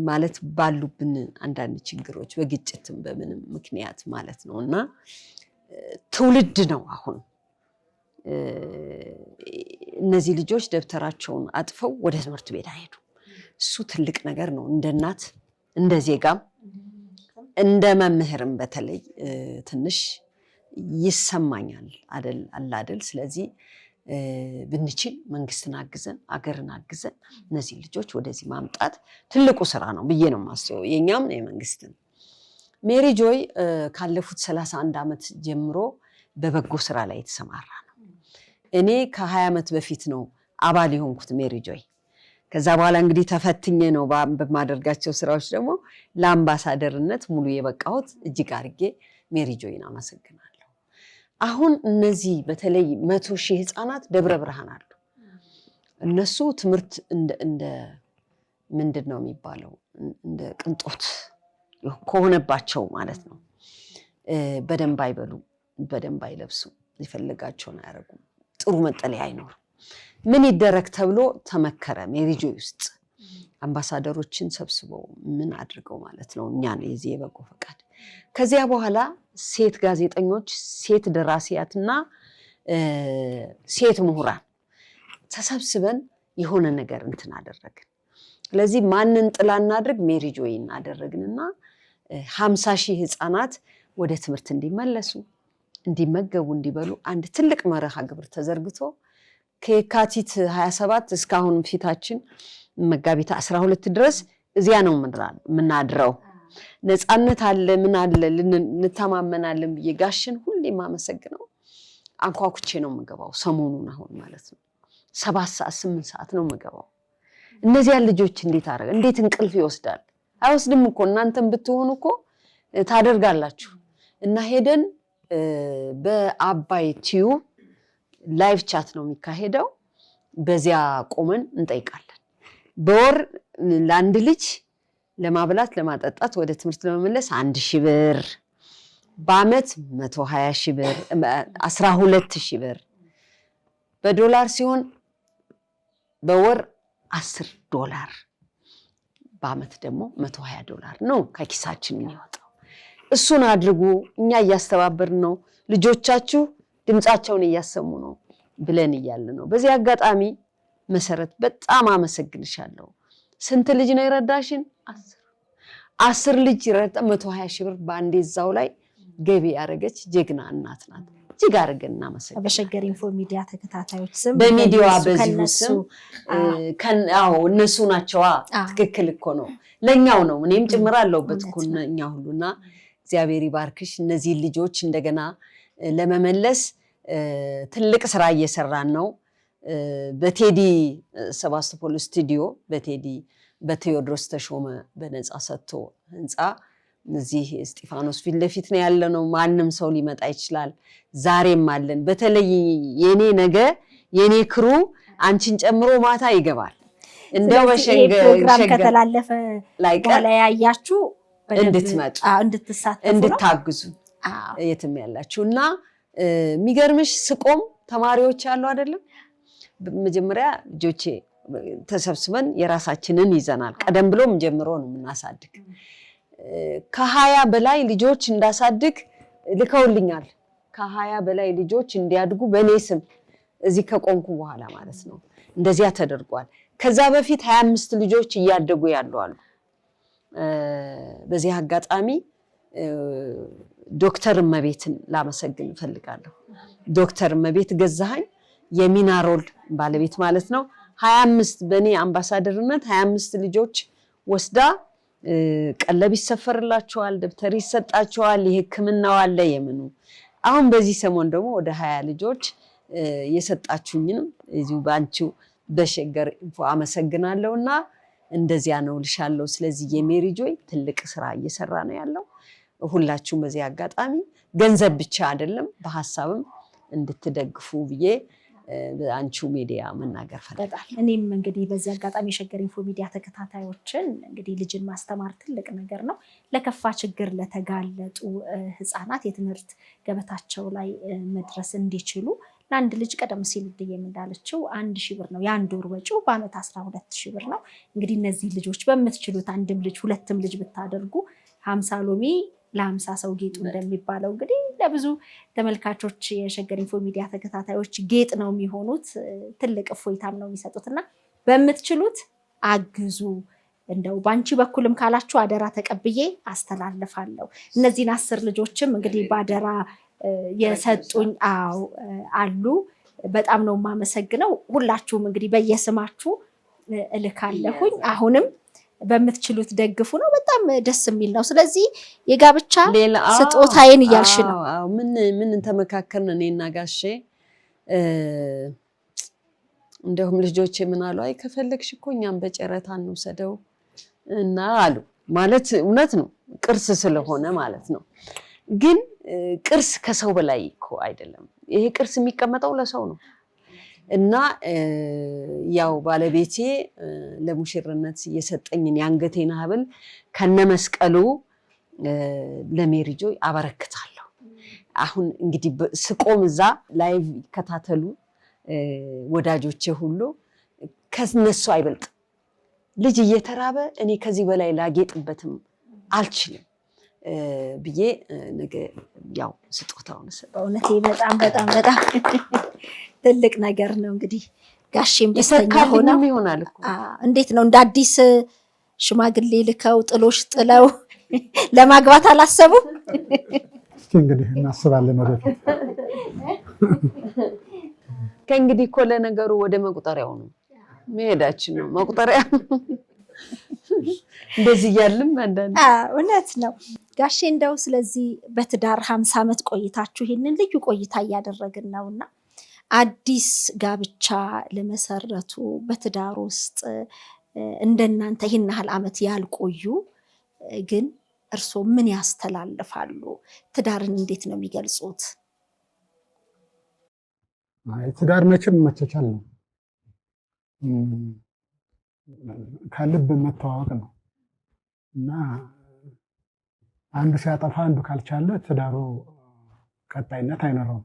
ማለት ባሉብን አንዳንድ ችግሮች በግጭትም በምንም ምክንያት ማለት ነውና ትውልድ ነው አሁን እነዚህ ልጆች ደብተራቸውን አጥፈው ወደ ትምህርት ቤት አይሄዱ። እሱ ትልቅ ነገር ነው። እንደ እናት እንደ ዜጋም እንደ መምህርም በተለይ ትንሽ ይሰማኛል አይደል? ስለዚህ ብንችል መንግስትን አግዘን አገርን አግዘን እነዚህ ልጆች ወደዚህ ማምጣት ትልቁ ስራ ነው ብዬ ነው የማስበው፣ የኛም የመንግስትን። ሜሪ ጆይ ካለፉት 31 ዓመት ጀምሮ በበጎ ስራ ላይ የተሰማራ ነው። እኔ ከ20 ዓመት በፊት ነው አባል የሆንኩት ሜሪ ጆይ። ከዛ በኋላ እንግዲህ ተፈትኜ ነው በማደርጋቸው ስራዎች ደግሞ ለአምባሳደርነት ሙሉ የበቃሁት። እጅግ አድርጌ ሜሪ ጆይን አመሰግናለሁ። አሁን እነዚህ በተለይ 100,000 ህፃናት ደብረ ብርሃን አሉ። እነሱ ትምህርት እንደ ምንድነው የሚባለው እንደ ቅንጦት ከሆነባቸው ማለት ነው። በደንብ አይበሉ፣ በደንብ አይለብሱ፣ ይፈልጋቸውን አያረጉም፣ ጥሩ መጠለያ አይኖርም። ምን ይደረግ ተብሎ ተመከረ። ሜሪ ጆይ ውስጥ አምባሳደሮችን ሰብስበው ምን አድርገው ማለት ነው እኛ ነው የዚህ የበጎ ፈቃድ። ከዚያ በኋላ ሴት ጋዜጠኞች፣ ሴት ደራሲያትና ሴት ምሁራን ተሰብስበን የሆነ ነገር እንትን አደረግን። ስለዚህ ማንን ጥላ እናድርግ? ሜሪ ጆይ እናደረግንና 50,000 ህፃናት ወደ ትምህርት እንዲመለሱ፣ እንዲመገቡ፣ እንዲበሉ አንድ ትልቅ መርሃ ግብር ተዘርግቶ ከየካቲት 27 እስካሁን ፊታችን መጋቢት 12 ድረስ እዚያ ነው ምናድረው። ነፃነት አለ ምን አለ እንተማመናለን ብዬ ጋሽን ሁሌ ማመሰግነው። አንኳኩቼ ነው የምገባው ሰሞኑን አሁን ማለት ነው 7 ሰዓት 8 ሰዓት ነው የምገባው። እነዚያ ልጆች እንዴት እንቅልፍ ይወስዳል? አይወስድም እኮ እናንተም ብትሆኑ እኮ ታደርጋላችሁ። እና ሄደን በአባይ ቲዩብ ላይቭ ቻት ነው የሚካሄደው። በዚያ ቆመን እንጠይቃለን። በወር ለአንድ ልጅ ለማብላት ለማጠጣት ወደ ትምህርት ለመመለስ 1,000 ብር፣ በአመት 120,000 ብር፣ 12,000 ብር፣ በዶላር ሲሆን በወር $10፣ በአመት ደግሞ $120 ነው ከኪሳችን የሚወጣው። እሱን አድርጉ፣ እኛ እያስተባበርን ነው፣ ልጆቻችሁ ድምጻቸውን እያሰሙ ነው ብለን እያለ ነው። በዚህ አጋጣሚ መሰረት በጣም አመሰግንሻለሁ። ስንት ልጅ ነው የረዳሽን? 10 ልጅ ረዳ 120,000 ብር ባንዴ እዛው ላይ ገቢ ያደረገች ጀግና እናት ናት። እጅግ አድርገን እናመሰግናለን። በሸገር ኢንፎ ሚዲያ ተከታታዮች ስም በሚዲያዋ በዚህ ስም እነሱ ናቸው። ትክክል እኮ ነው፣ ለኛው ነው። እኔም ጭምር አለውበት እኮ እኛ ሁሉና እግዚአብሔር ይባርክሽ። እነዚህ ልጆች እንደገና ለመመለስ ትልቅ ስራ እየሰራን ነው። በቴዲ ሰባስቶፖል ስቱዲዮ በቴዎድሮስ ተሾመ በነፃ ሰጥቶ ህንፃ እዚህ እስጢፋኖስ ፊት ለፊት ነው ያለነው። ማንም ሰው ሊመጣ ይችላል። ዛሬም አለን። በተለይ የኔ ክሩ አንቺን ጨምሮ ማታ ይገባል። እንደው ፕሮግራም ከተላለፈ ላይ ያያችሁ እንድትመጡ እንድትሳተፉ እንድታግዙ የትም ያላችሁና የሚገርምሽ ስቆም ተማሪዎች ያሉ አይደለም። መጀመሪያ ልጆቼ ተሰብስበን የራሳችንን ይዘናል። ቀደም ብሎም ጀምሮ ነው የምናሳድግ። ከ20 በላይ ልጆች እንዳሳድግ ልከውልኛል። ከ20 በላይ ልጆች እንዲያድጉ በኔ ስም እዚህ ከቆምኩ በኋላ ማለት ነው እንደዚያ ተደርጓል። ከዛ በፊት 25 ልጆች እያደጉ ያሉ አሉ። በዚህ አጋጣሚ ዶክተር እመቤትን ላመሰግን እፈልጋለሁ። ዶክተር እመቤት ገዛኸኝ የሚናሮል ባለቤት ማለት ነው። 25 በኔ አምባሳደርነት 25 ልጆች ወስዳ ቀለብ ይሰፈርላቸዋል፣ ደብተር ይሰጣቸዋል፣ የሕክምናው አለ የምኑ። አሁን በዚህ ሰሞን ደግሞ ወደ 20 ልጆች የሰጣችሁኝንም እዚሁ ባንቺው በሸገር ኢንፎ አመሰግናለሁና እንደዚያ ነው ልሻለሁ። ስለዚህ የሜሪ ጆይ ትልቅ ስራ እየሰራ ነው ያለው። ሁላችሁም በዚህ አጋጣሚ ገንዘብ ብቻ አይደለም በሐሳብም እንድትደግፉ ብዬ አንቺው ሚዲያ መናገር ፈልጋለሁ። እኔም እንግዲህ በዚህ አጋጣሚ የሸገር ኢንፎ ሚዲያ ተከታታዮችን እንግዲህ ልጅን ማስተማር ትልቅ ነገር ነው። ለከፋ ችግር ለተጋለጡ ህፃናት የትምህርት ገበታቸው ላይ መድረስ እንዲችሉ ለአንድ ልጅ ቀደም ሲል ድዬም እንዳለችው 1000 ብር ነው የአንድ ወር ወጪው፣ በአመት 12000 ብር ነው። እንግዲህ እነዚህ ልጆች በምትችሉት አንድም ልጅ ሁለትም ልጅ ብታደርጉ 50 ሎሚ ለ50 ሰው ጌጡ እንደሚባለው እንግዲህ ለብዙ ተመልካቾች የሸገር ኢንፎ ሚዲያ ተከታታዮች ጌጥ ነው የሚሆኑት፣ ትልቅ እፎይታም ነው የሚሰጡትና በምትችሉት አግዙ። እንደው ባንቺ በኩልም ካላችሁ አደራ ተቀብዬ አስተላልፋለሁ። እነዚህን 10 ልጆችም እንግዲህ ባደራ የሰጡኝ አሉ። በጣም ነው የማመሰግነው። ሁላችሁም እንግዲህ በየስማችሁ እልካለሁኝ። አሁንም በምትችሉት ደግፉ ነው። በጣም ደስ የሚል ነው። ስለዚህ የጋብቻ ስጦታዬን እያልሽ ነው? ምን ተመካከርን እኔና ጋሼ። እንደውም ልጆቼ ምን አሉ፣ አይ ከፈለግሽ እኮ እኛም በጨረታ እንውሰደው እና አሉ። ማለት እውነት ነው፣ ቅርስ ስለሆነ ማለት ነው። ግን ቅርስ ከሰው በላይ እኮ አይደለም። ይሄ ቅርስ የሚቀመጠው ለሰው ነው። እና ያው ባለቤቴ ለሙሽርነት የሰጠኝን የአንገቴን ሐብል ከነመስቀሉ ለሜሪጆ አበረክታለሁ። አሁን እንግዲህ ስቆም እዛ ላይቭ ይከታተሉ ወዳጆቼ ሁሉ፣ ከነሱ አይበልጥ ልጅ እየተራበ እኔ ከዚህ በላይ ላጌጥበትም አልችልም ብዬ ነገ ያው ስጦታውን በእውነቴ በጣም ትልቅ ነገር ነው። እንግዲህ ጋሼም ደስተኛ ሆነው ይሆናል እኮ። እንዴት ነው እንደ አዲስ ሽማግሌ ልከው ጥሎሽ ጥለው ለማግባት አላሰቡም? እስኪ እንግዲህ እናስባለን ወደፊት። ከእንግዲህ እኮ ለነገሩ ወደ መቁጠሪያው ነው መሄዳችን ነው። መቁጠሪያ እንደዚህ ያለም አንዳንድ እውነት ነው። ጋሼ እንደው ስለዚህ በትዳር 50 ዓመት ቆይታችሁ ይሄንን ልዩ ቆይታ እያደረግን ነውና አዲስ ጋብቻ ለመሰረቱ በትዳር ውስጥ እንደናንተ ይህን ያህል ዓመት ያልቆዩ ግን እርስዎ ምን ያስተላልፋሉ? ትዳርን እንዴት ነው የሚገልጹት? ትዳር መቼም መቻቻል ነው፣ ከልብ መተዋወቅ ነው እና አንዱ ሲያጠፋ አንዱ ካልቻለ ትዳሩ ቀጣይነት አይኖረውም።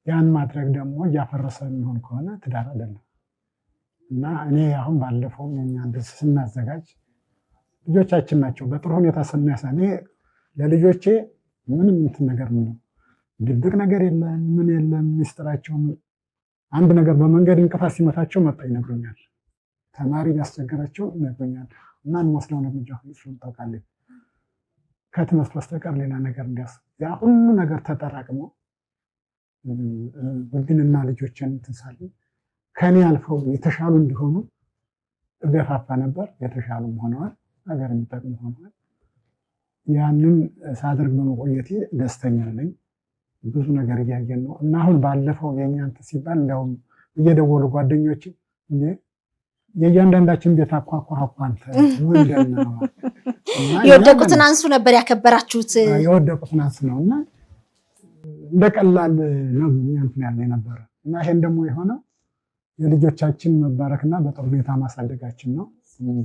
ያን ማድረግ ደግሞ እያፈረሰ የሚሆን ከሆነ ትዳር አይደለም። እና እኔ አሁን ባለፈው እኛን ስናዘጋጅ ልጆቻችን ናቸው በጥሩ ሁኔታ ስናሳ እኔ ለልጆቼ ምንም እንትን ነገር ነው ድብቅ ነገር የለም፣ ምን የለም። ሚስጥራቸው አንድ ነገር በመንገድ እንቅፋት ሲመታቸው መጣ ይነግሩኛል። ተማሪ ቢያስቸግራቸው ይነግሩኛል። እና እንወስደው እርምጃ ሁሉ ታውቃለህ፣ ከትምህርት በስተቀር ሌላ ነገር እንዲያስ ያ ሁሉ ነገር ተጠራቅሞ ወንድንና ልጆችን ትንሳሌ ከኔ አልፈው የተሻሉ እንዲሆኑ እገፋፋ ነበር። የተሻሉም ሆነዋል፣ ሀገር የሚጠቅሙ ሆነዋል። ያንን ሳደርግ በመቆየቴ ደስተኛ ነኝ። ብዙ ነገር እያየን ነው እና አሁን ባለፈው የኛን ሲባል እንዲያውም እየደወሉ ጓደኞች የእያንዳንዳችን ቤት አንተ ምንድን ነው የወደቁትን አንሱ ነበር ያከበራችሁት። የወደቁትን አንሱ ነው እና እንደቀላል ነው እንትን ያለ ነበር እና ይሄን ደግሞ የሆነው የልጆቻችን መባረክና በጥሩ ሁኔታ ማሳደጋችን ነው።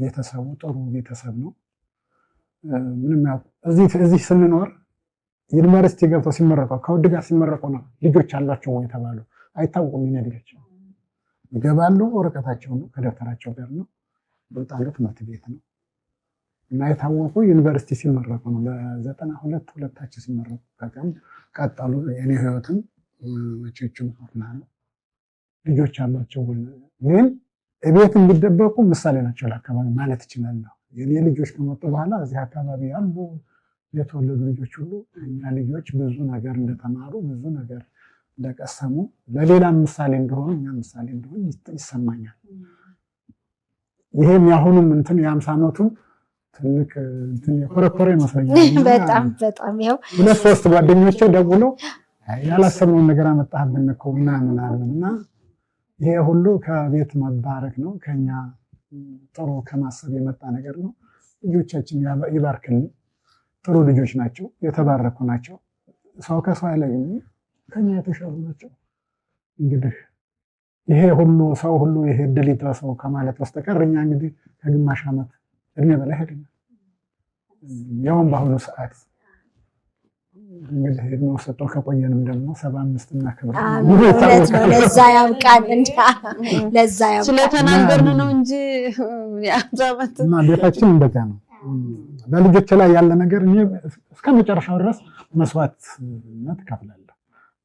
ቤተሰቡ ጥሩ ቤተሰብ ነው። ምንም ያው እዚህ ስንኖር ዩኒቨርሲቲ ገብተው ሲመረቁ ከውድ ጋር ሲመረቁ ነው ልጆች አሏቸው የተባሉ አይታወቁም። ልጆች ይገባሉ፣ ወረቀታቸው ነው ከደብተራቸው ጋር ነው በጣም ትምህርት ቤት ነው እና የታወቁ ዩኒቨርሲቲ ሲመረቁ ነው። ለ92 ሁለታቸው ሲመረቁ ከቀም ቀጠሉ። የኔ ህይወትም ወጪዎቹም ሆና ነው ልጆች አሏቸው። ግን እቤት እንዲደበቁ ምሳሌ ናቸው ለአካባቢ ማለት እችላለሁ። የኔ ልጆች ከመጡ በኋላ እዚህ አካባቢ ያሉ የተወለዱ ልጆች ሁሉ እኛ ልጆች ብዙ ነገር እንደተማሩ ብዙ ነገር እንደቀሰሙ ለሌላም ምሳሌ እንደሆኑ እኛ ምሳሌ እንደሆኑ ይሰማኛል። ይሄም ያሁኑም እንትን የ50 ዓመቱ ትልቅ እንትን የኮረኮረ ይመስለኛል። በጣም ያው 2-3 ጓደኞቼ ደውለው ያላሰብነውን ነገር አመጣህብን እኮ ምናምን አሉን እና ይሄ ሁሉ ከቤት መባረክ ነው፣ ከኛ ጥሩ ከማሰብ የመጣ ነገር ነው። ልጆቻችን ይባርክልን። ጥሩ ልጆች ናቸው፣ የተባረኩ ናቸው። ሰው ከሰው አይለይም፣ ከኛ የተሻሉ ናቸው። እንግዲህ ይሄ ሁሉ ሰው ሁሉ ይሄ እድል ይድረሰው ከማለት በስተቀር እኛ እንግዲህ ከግማሽ ዓመት እድሜ በላይ ሄደናል። ያውም በአሁኑ ሰዓት እንግዲህ እድሜው ሰጠው ከቆየንም ደግሞ 75 እና ክብር ለዛ ያብቃን ለዛ ያብቃን ስለተናገርን ነው እንጂ ያዛበት እና ቤታችን እንደዚያ ነው። በልጆች ላይ ያለ ነገር እኔ እስከ መጨረሻው ድረስ መስዋዕትነት እከፍላለሁ።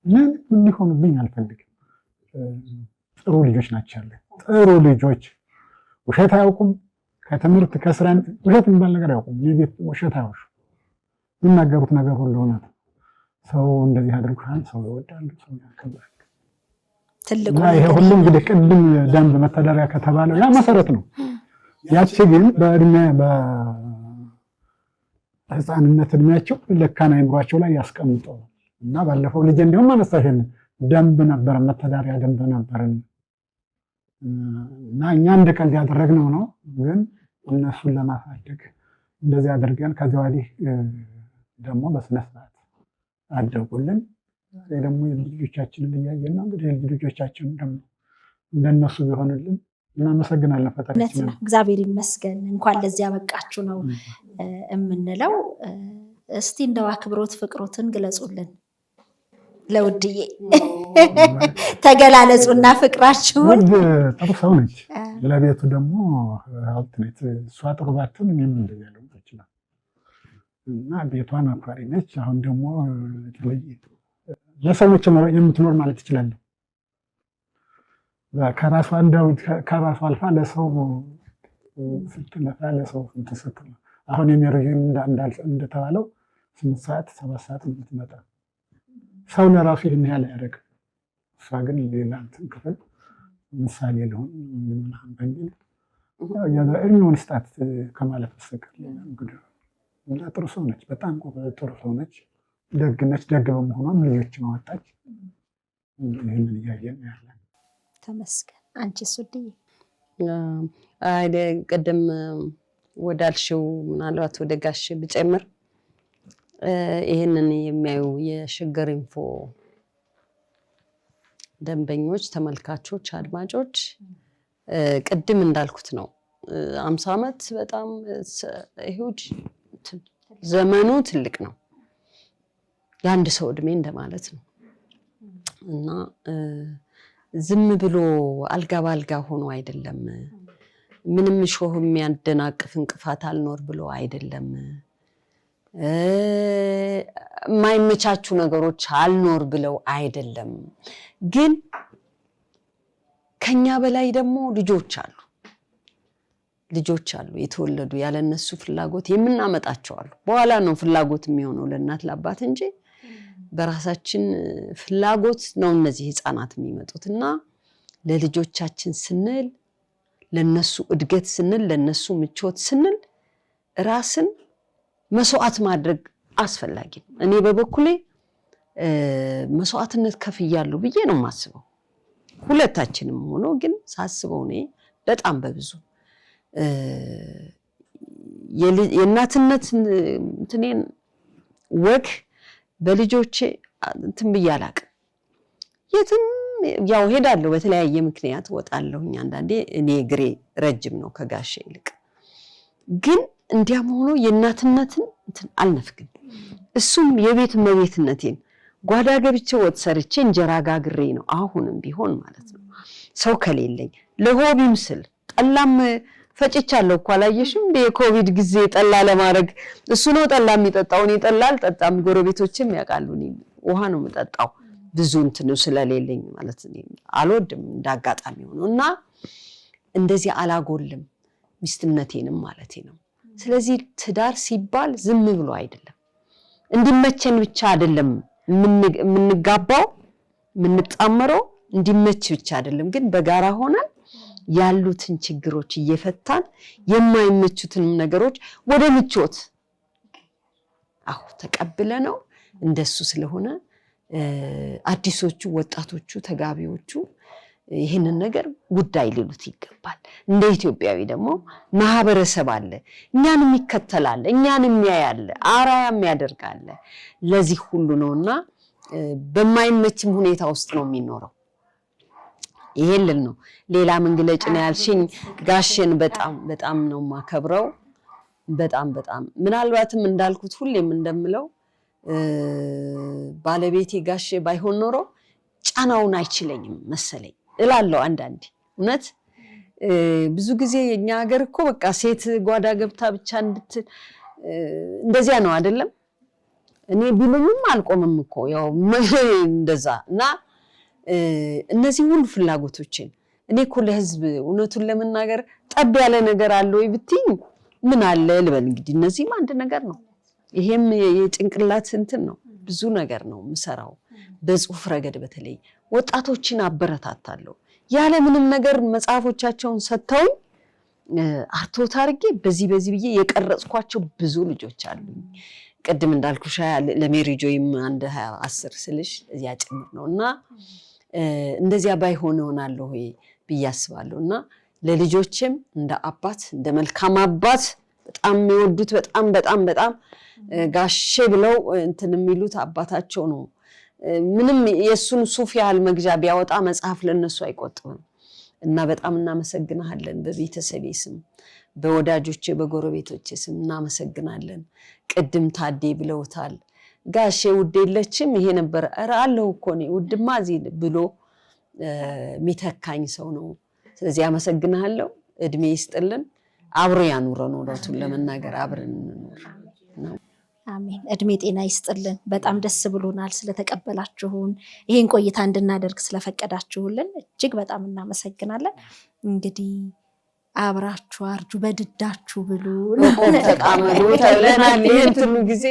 ምን እንዲሆኑብኝ አልፈልግም። ጥሩ ልጆች ናቸው። ጥሩ ልጆች ውሸት አያውቁም። ከትምህርት ከስራ ውሸት የሚባል ነገር አያውቁም። የቤት ውሸት አያውሹ። የሚናገሩት ነገር ሁሉ እውነት። ሰው እንደዚህ አድርጓል፣ ሰው ይወዳል፣ ሰው ያከብራል። ትልቁ ይሄ ሁሉ እንግዲህ ቅድም ደንብ መተዳደሪያ ከተባለው ያ መሰረት ነው። ያቺ ግን በህፃንነት እድሜያቸው ለካና አይምሯቸው ላይ ያስቀምጠው እና ባለፈው ልጅ እንዲሁም አነሳሽን ደንብ ነበር፣ መተዳደሪያ ደንብ ነበር እና እኛ እንደ ቀልድ ያደረግነው ነው። ግን እነሱን ለማሳደግ እንደዚህ አድርገን ከዚያ ወዲህ ደግሞ በስነ ስርዓት አደጉልን። ደግሞ ልጆቻችንን እያየን ነው እንግዲህ ልጆቻችን ደግሞ እንደነሱ ቢሆንልን እናመሰግናለን። ፈጣሪያችን ነው። እግዚአብሔር ይመስገን እንኳን ለዚህ ያበቃችሁ ነው የምንለው። እስቲ እንደው አክብሮት ፍቅሮትን ግለጹልን ለውድዬ ተገላለጹና ፍቅራችሁን። ጥሩ ሰው ነች፣ ለቤቱ ደግሞ ሀብት ነች። እሷ ጥሩ ባትሆን እኔም እንደዚያ ያለው ይችላል እና ቤቷን አክባሪ ነች። አሁን ደግሞ ለሰዎች የምትኖር ማለት ትችላለህ። ከራሷ አልፋ ለሰው ስትለፋ ለሰው ስትል አሁን የሚያረጅም እንደተባለው 8 ሰዓት 7 ሰዓት የምትመጣ ሰው ለራሱ ይህን ያህል አያደርግም። እሷ ግን ሌላ ክፍል ምሳሌ ለሆን ምናምን በሚል እድሜውን ስጣት ከማለት በስተቀር እና ጥሩ ሰው ነች። በጣም ጥሩ ሰው ነች። ደግ ነች። ደግ በመሆኗም ልጆችን አወጣች። ይህንን እያየን ያለን ተመስገን። አንቺስ ውድዬ? ቅድም ወዳልሽው ምናልባት ወደ ጋሽ ብጨምር ይህንን የሚያዩ የሸገር ኢንፎ ደንበኞች፣ ተመልካቾች፣ አድማጮች ቅድም እንዳልኩት ነው 50 ዓመት በጣም ሂውጅ ዘመኑ ትልቅ ነው። የአንድ ሰው እድሜ እንደማለት ነው እና ዝም ብሎ አልጋ ባልጋ ሆኖ አይደለም። ምንም ሾህ የሚያደናቅፍ እንቅፋት አልኖር ብሎ አይደለም። የማይመቻቹ ነገሮች አልኖር ብለው አይደለም። ግን ከኛ በላይ ደግሞ ልጆች አሉ የተወለዱ ያለነሱ ፍላጎት የምናመጣቸው አሉ። በኋላ ነው ፍላጎት የሚሆነው ለእናት ለአባት እንጂ በራሳችን ፍላጎት ነው እነዚህ ህፃናት የሚመጡትና ለልጆቻችን ስንል ለነሱ እድገት ስንል ለነሱ ምቾት ስንል ራስን መስዋዕት ማድረግ አስፈላጊ ነው። እኔ በበኩሌ መስዋዕትነት ከፍያለሁ ብዬ ነው የማስበው። ሁለታችንም ሆኖ ግን ሳስበው እኔ በጣም በብዙ የእናትነት እንትኔን ወግ በልጆቼ እንትን ብዬ አላቅም። የትም ያው ሄዳለሁ በተለያየ ምክንያት ወጣለሁኝ። አንዳንዴ እኔ እግሬ ረጅም ነው ከጋሼ ይልቅ። ግን እንዲያም ሆኖ የእናትነትን እንትን አልነፍግም። እሱም የቤት እመቤትነቴን ጓዳ ገብቼ ወጥ ሰርቼ እንጀራ ጋግሬ ነው አሁንም ቢሆን ማለት ነው። ሰው ከሌለኝ ለሆቢም ስል ጠላም ፈጭቻለሁ እኮ አላየሽም? የኮቪድ ጊዜ ጠላ ለማድረግ እሱ ነው ጠላ የሚጠጣው። እኔ ጠላ አልጠጣም፣ ጎረቤቶችም ያውቃሉ። እኔ ውሃ ነው የምጠጣው ብዙ እንትን ስለሌለኝ ማለት ነው። አልወድም እንዳጋጣሚ ሆኖ እና እንደዚህ አላጎልም ሚስትነቴንም ማለቴ ነው። ስለዚህ ትዳር ሲባል ዝም ብሎ አይደለም፣ እንዲመቸን ብቻ አይደለም የምንጋባው የምንጣመረው፣ እንዲመች ብቻ አይደለም። ግን በጋራ ሆነን ያሉትን ችግሮች እየፈታን የማይመቹትን ነገሮች ወደ ምቾት ተቀብለ ነው እንደሱ ስለሆነ አዲሶቹ ወጣቶቹ ተጋቢዎቹ ይህንን ነገር ጉዳይ ሊሉት ይገባል። እንደ ኢትዮጵያዊ ደግሞ ማህበረሰብ አለ፣ እኛንም ይከተላል፣ እኛንም ያያል፣ አራያም ያደርጋል። ለዚህ ሁሉ ነውና በማይመችም ሁኔታ ውስጥ ነው የሚኖረው። ይሄልን ነው። ሌላ ምን ግለጭ ነው ያልሽኝ? ጋሼን በጣም በጣም ነው ማከብረው። በጣም ምናልባትም እንዳልኩት ሁሌም እንደምለው ባለቤቴ ጋሼ ባይሆን ኖሮ ጫናውን አይችለኝም መሰለኝ እላለሁ አንዳንዴ። እውነት ብዙ ጊዜ የኛ ሀገር እኮ በቃ ሴት ጓዳ ገብታ ብቻ እንደዚያ ነው አይደለም? እኔ ቢሉኝም አልቆምም እኮ ያው እንደዛ እና እነዚህ ሁሉ ፍላጎቶችን እኔ እኮ ለህዝብ እውነቱን ለመናገር ጠብ ያለ ነገር አለ ወይ ብትይኝ ምን አለ ልበል እንግዲህ። እነዚህም አንድ ነገር ነው። ይሄም የጭንቅላት እንትን ነው። ብዙ ነገር ነው የምሰራው። በጽሁፍ ረገድ በተለይ ወጣቶችን አበረታታለሁ። ያለ ምንም ነገር መጽሐፎቻቸውን ሰጥተውኝ አርቶት አድርጌ በዚህ ብዬ የቀረጽኳቸው ብዙ ልጆች አሉኝ። ቅድም እንዳልኩሽ ለሜሪጆይም አንድ 10 ስልሽ እዚያ ጭምር ነውና እንደዚያ ባይሆን ሆናለሁ ብዬ አስባለሁ። እና ለልጆችም እንደ አባት እንደ መልካም አባት በጣም የሚወዱት በጣም ጋሼ ብለው እንትን የሚሉት አባታቸው ነው። ምንም የሱን ሱፍ ያህል መግዣ ቢያወጣ መጽሐፍ ለነሱ አይቆጥብም። እና በጣም እናመሰግናለን። በቤተሰቤ ስም፣ በወዳጆቼ በጎረቤቶቼ ስም እናመሰግናለን። ቅድም ታዴ ብለውታል። ጋሼ ውድ የለችም ይሄ ነበር አለው እኮ ነው ውድማ እዚህ ብሎ ሚተካኝ ሰው ነው። ስለዚህ አመሰግናለሁ። እድሜ ይስጥልን፣ አብሮ ያኑረን። ወራቱን ለመናገር አብረን እንኖር ነው። አሜን። እድሜ ጤና ይስጥልን። በጣም ደስ ብሎናል ስለተቀበላችሁን፣ ይሄን ቆይታ እንድናደርግ ስለፈቀዳችሁልን እጅግ በጣም እናመሰግናለን። እንግዲህ አብራችሁ አርጁ፣ በድዳችሁ ብሉ፣ ተቃመዱ ተብለናል። ይሄን ሁሉ ጊዜ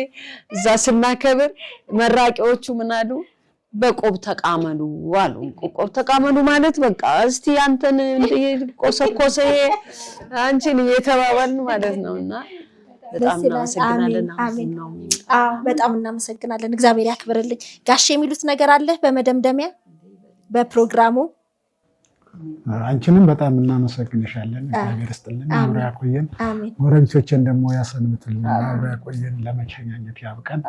እዛ ስናከብር መራቂዎቹ ምን አሉ? በቆብ ተቃመዱ አሉ። ቆብ ተቃመዱ ማለት በቃ እስቲ አንተን ቆሰቆሰ አንቺን እየተባባልን ማለት ነውና በጣም እናመሰግናለን። በጣም እናመሰግናለን። እግዚአብሔር ያክብርልኝ። ጋሼ የሚሉት ነገር አለ በመደምደሚያ በፕሮግራሙ? አንቺንም በጣም እናመሰግንሻለን። እግዚአብሔር ይስጥልን፣ አብሮ ያቆየን። ጎረቤቶችን ደግሞ ያሰንብትልን፣ አብሮ ያቆየን። ለመቸኛኘት ያብቀን።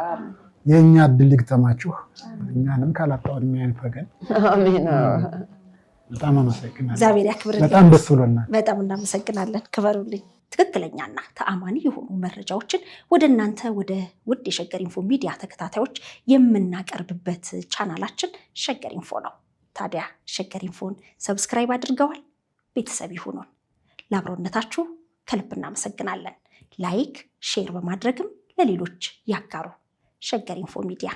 የኛ እድል ይግጠማችሁ፣ እኛንም ካላጣው እድሜ አይንፈገን። አሜን። በጣም አመሰግናለሁ። እግዚአብሔር ያክብርልኝ። በጣም ደስ ብሎናል። በጣም እናመሰግናለን። ክበሩልኝ። ትክክለኛና ተአማኒ የሆኑ መረጃዎችን ወደ እናንተ ወደ ውድ የሸገር ኢንፎ ሚዲያ ተከታታዮች የምናቀርብበት ቻናላችን ሸገር ኢንፎ ነው። ታዲያ ሸገር ኢንፎን ሰብስክራይብ አድርገዋል? ቤተሰብ ይሁኑን። ለአብሮነታችሁ ከልብ እናመሰግናለን። ላይክ፣ ሼር በማድረግም ለሌሎች ያጋሩ። ሸገር ኢንፎ ሚዲያ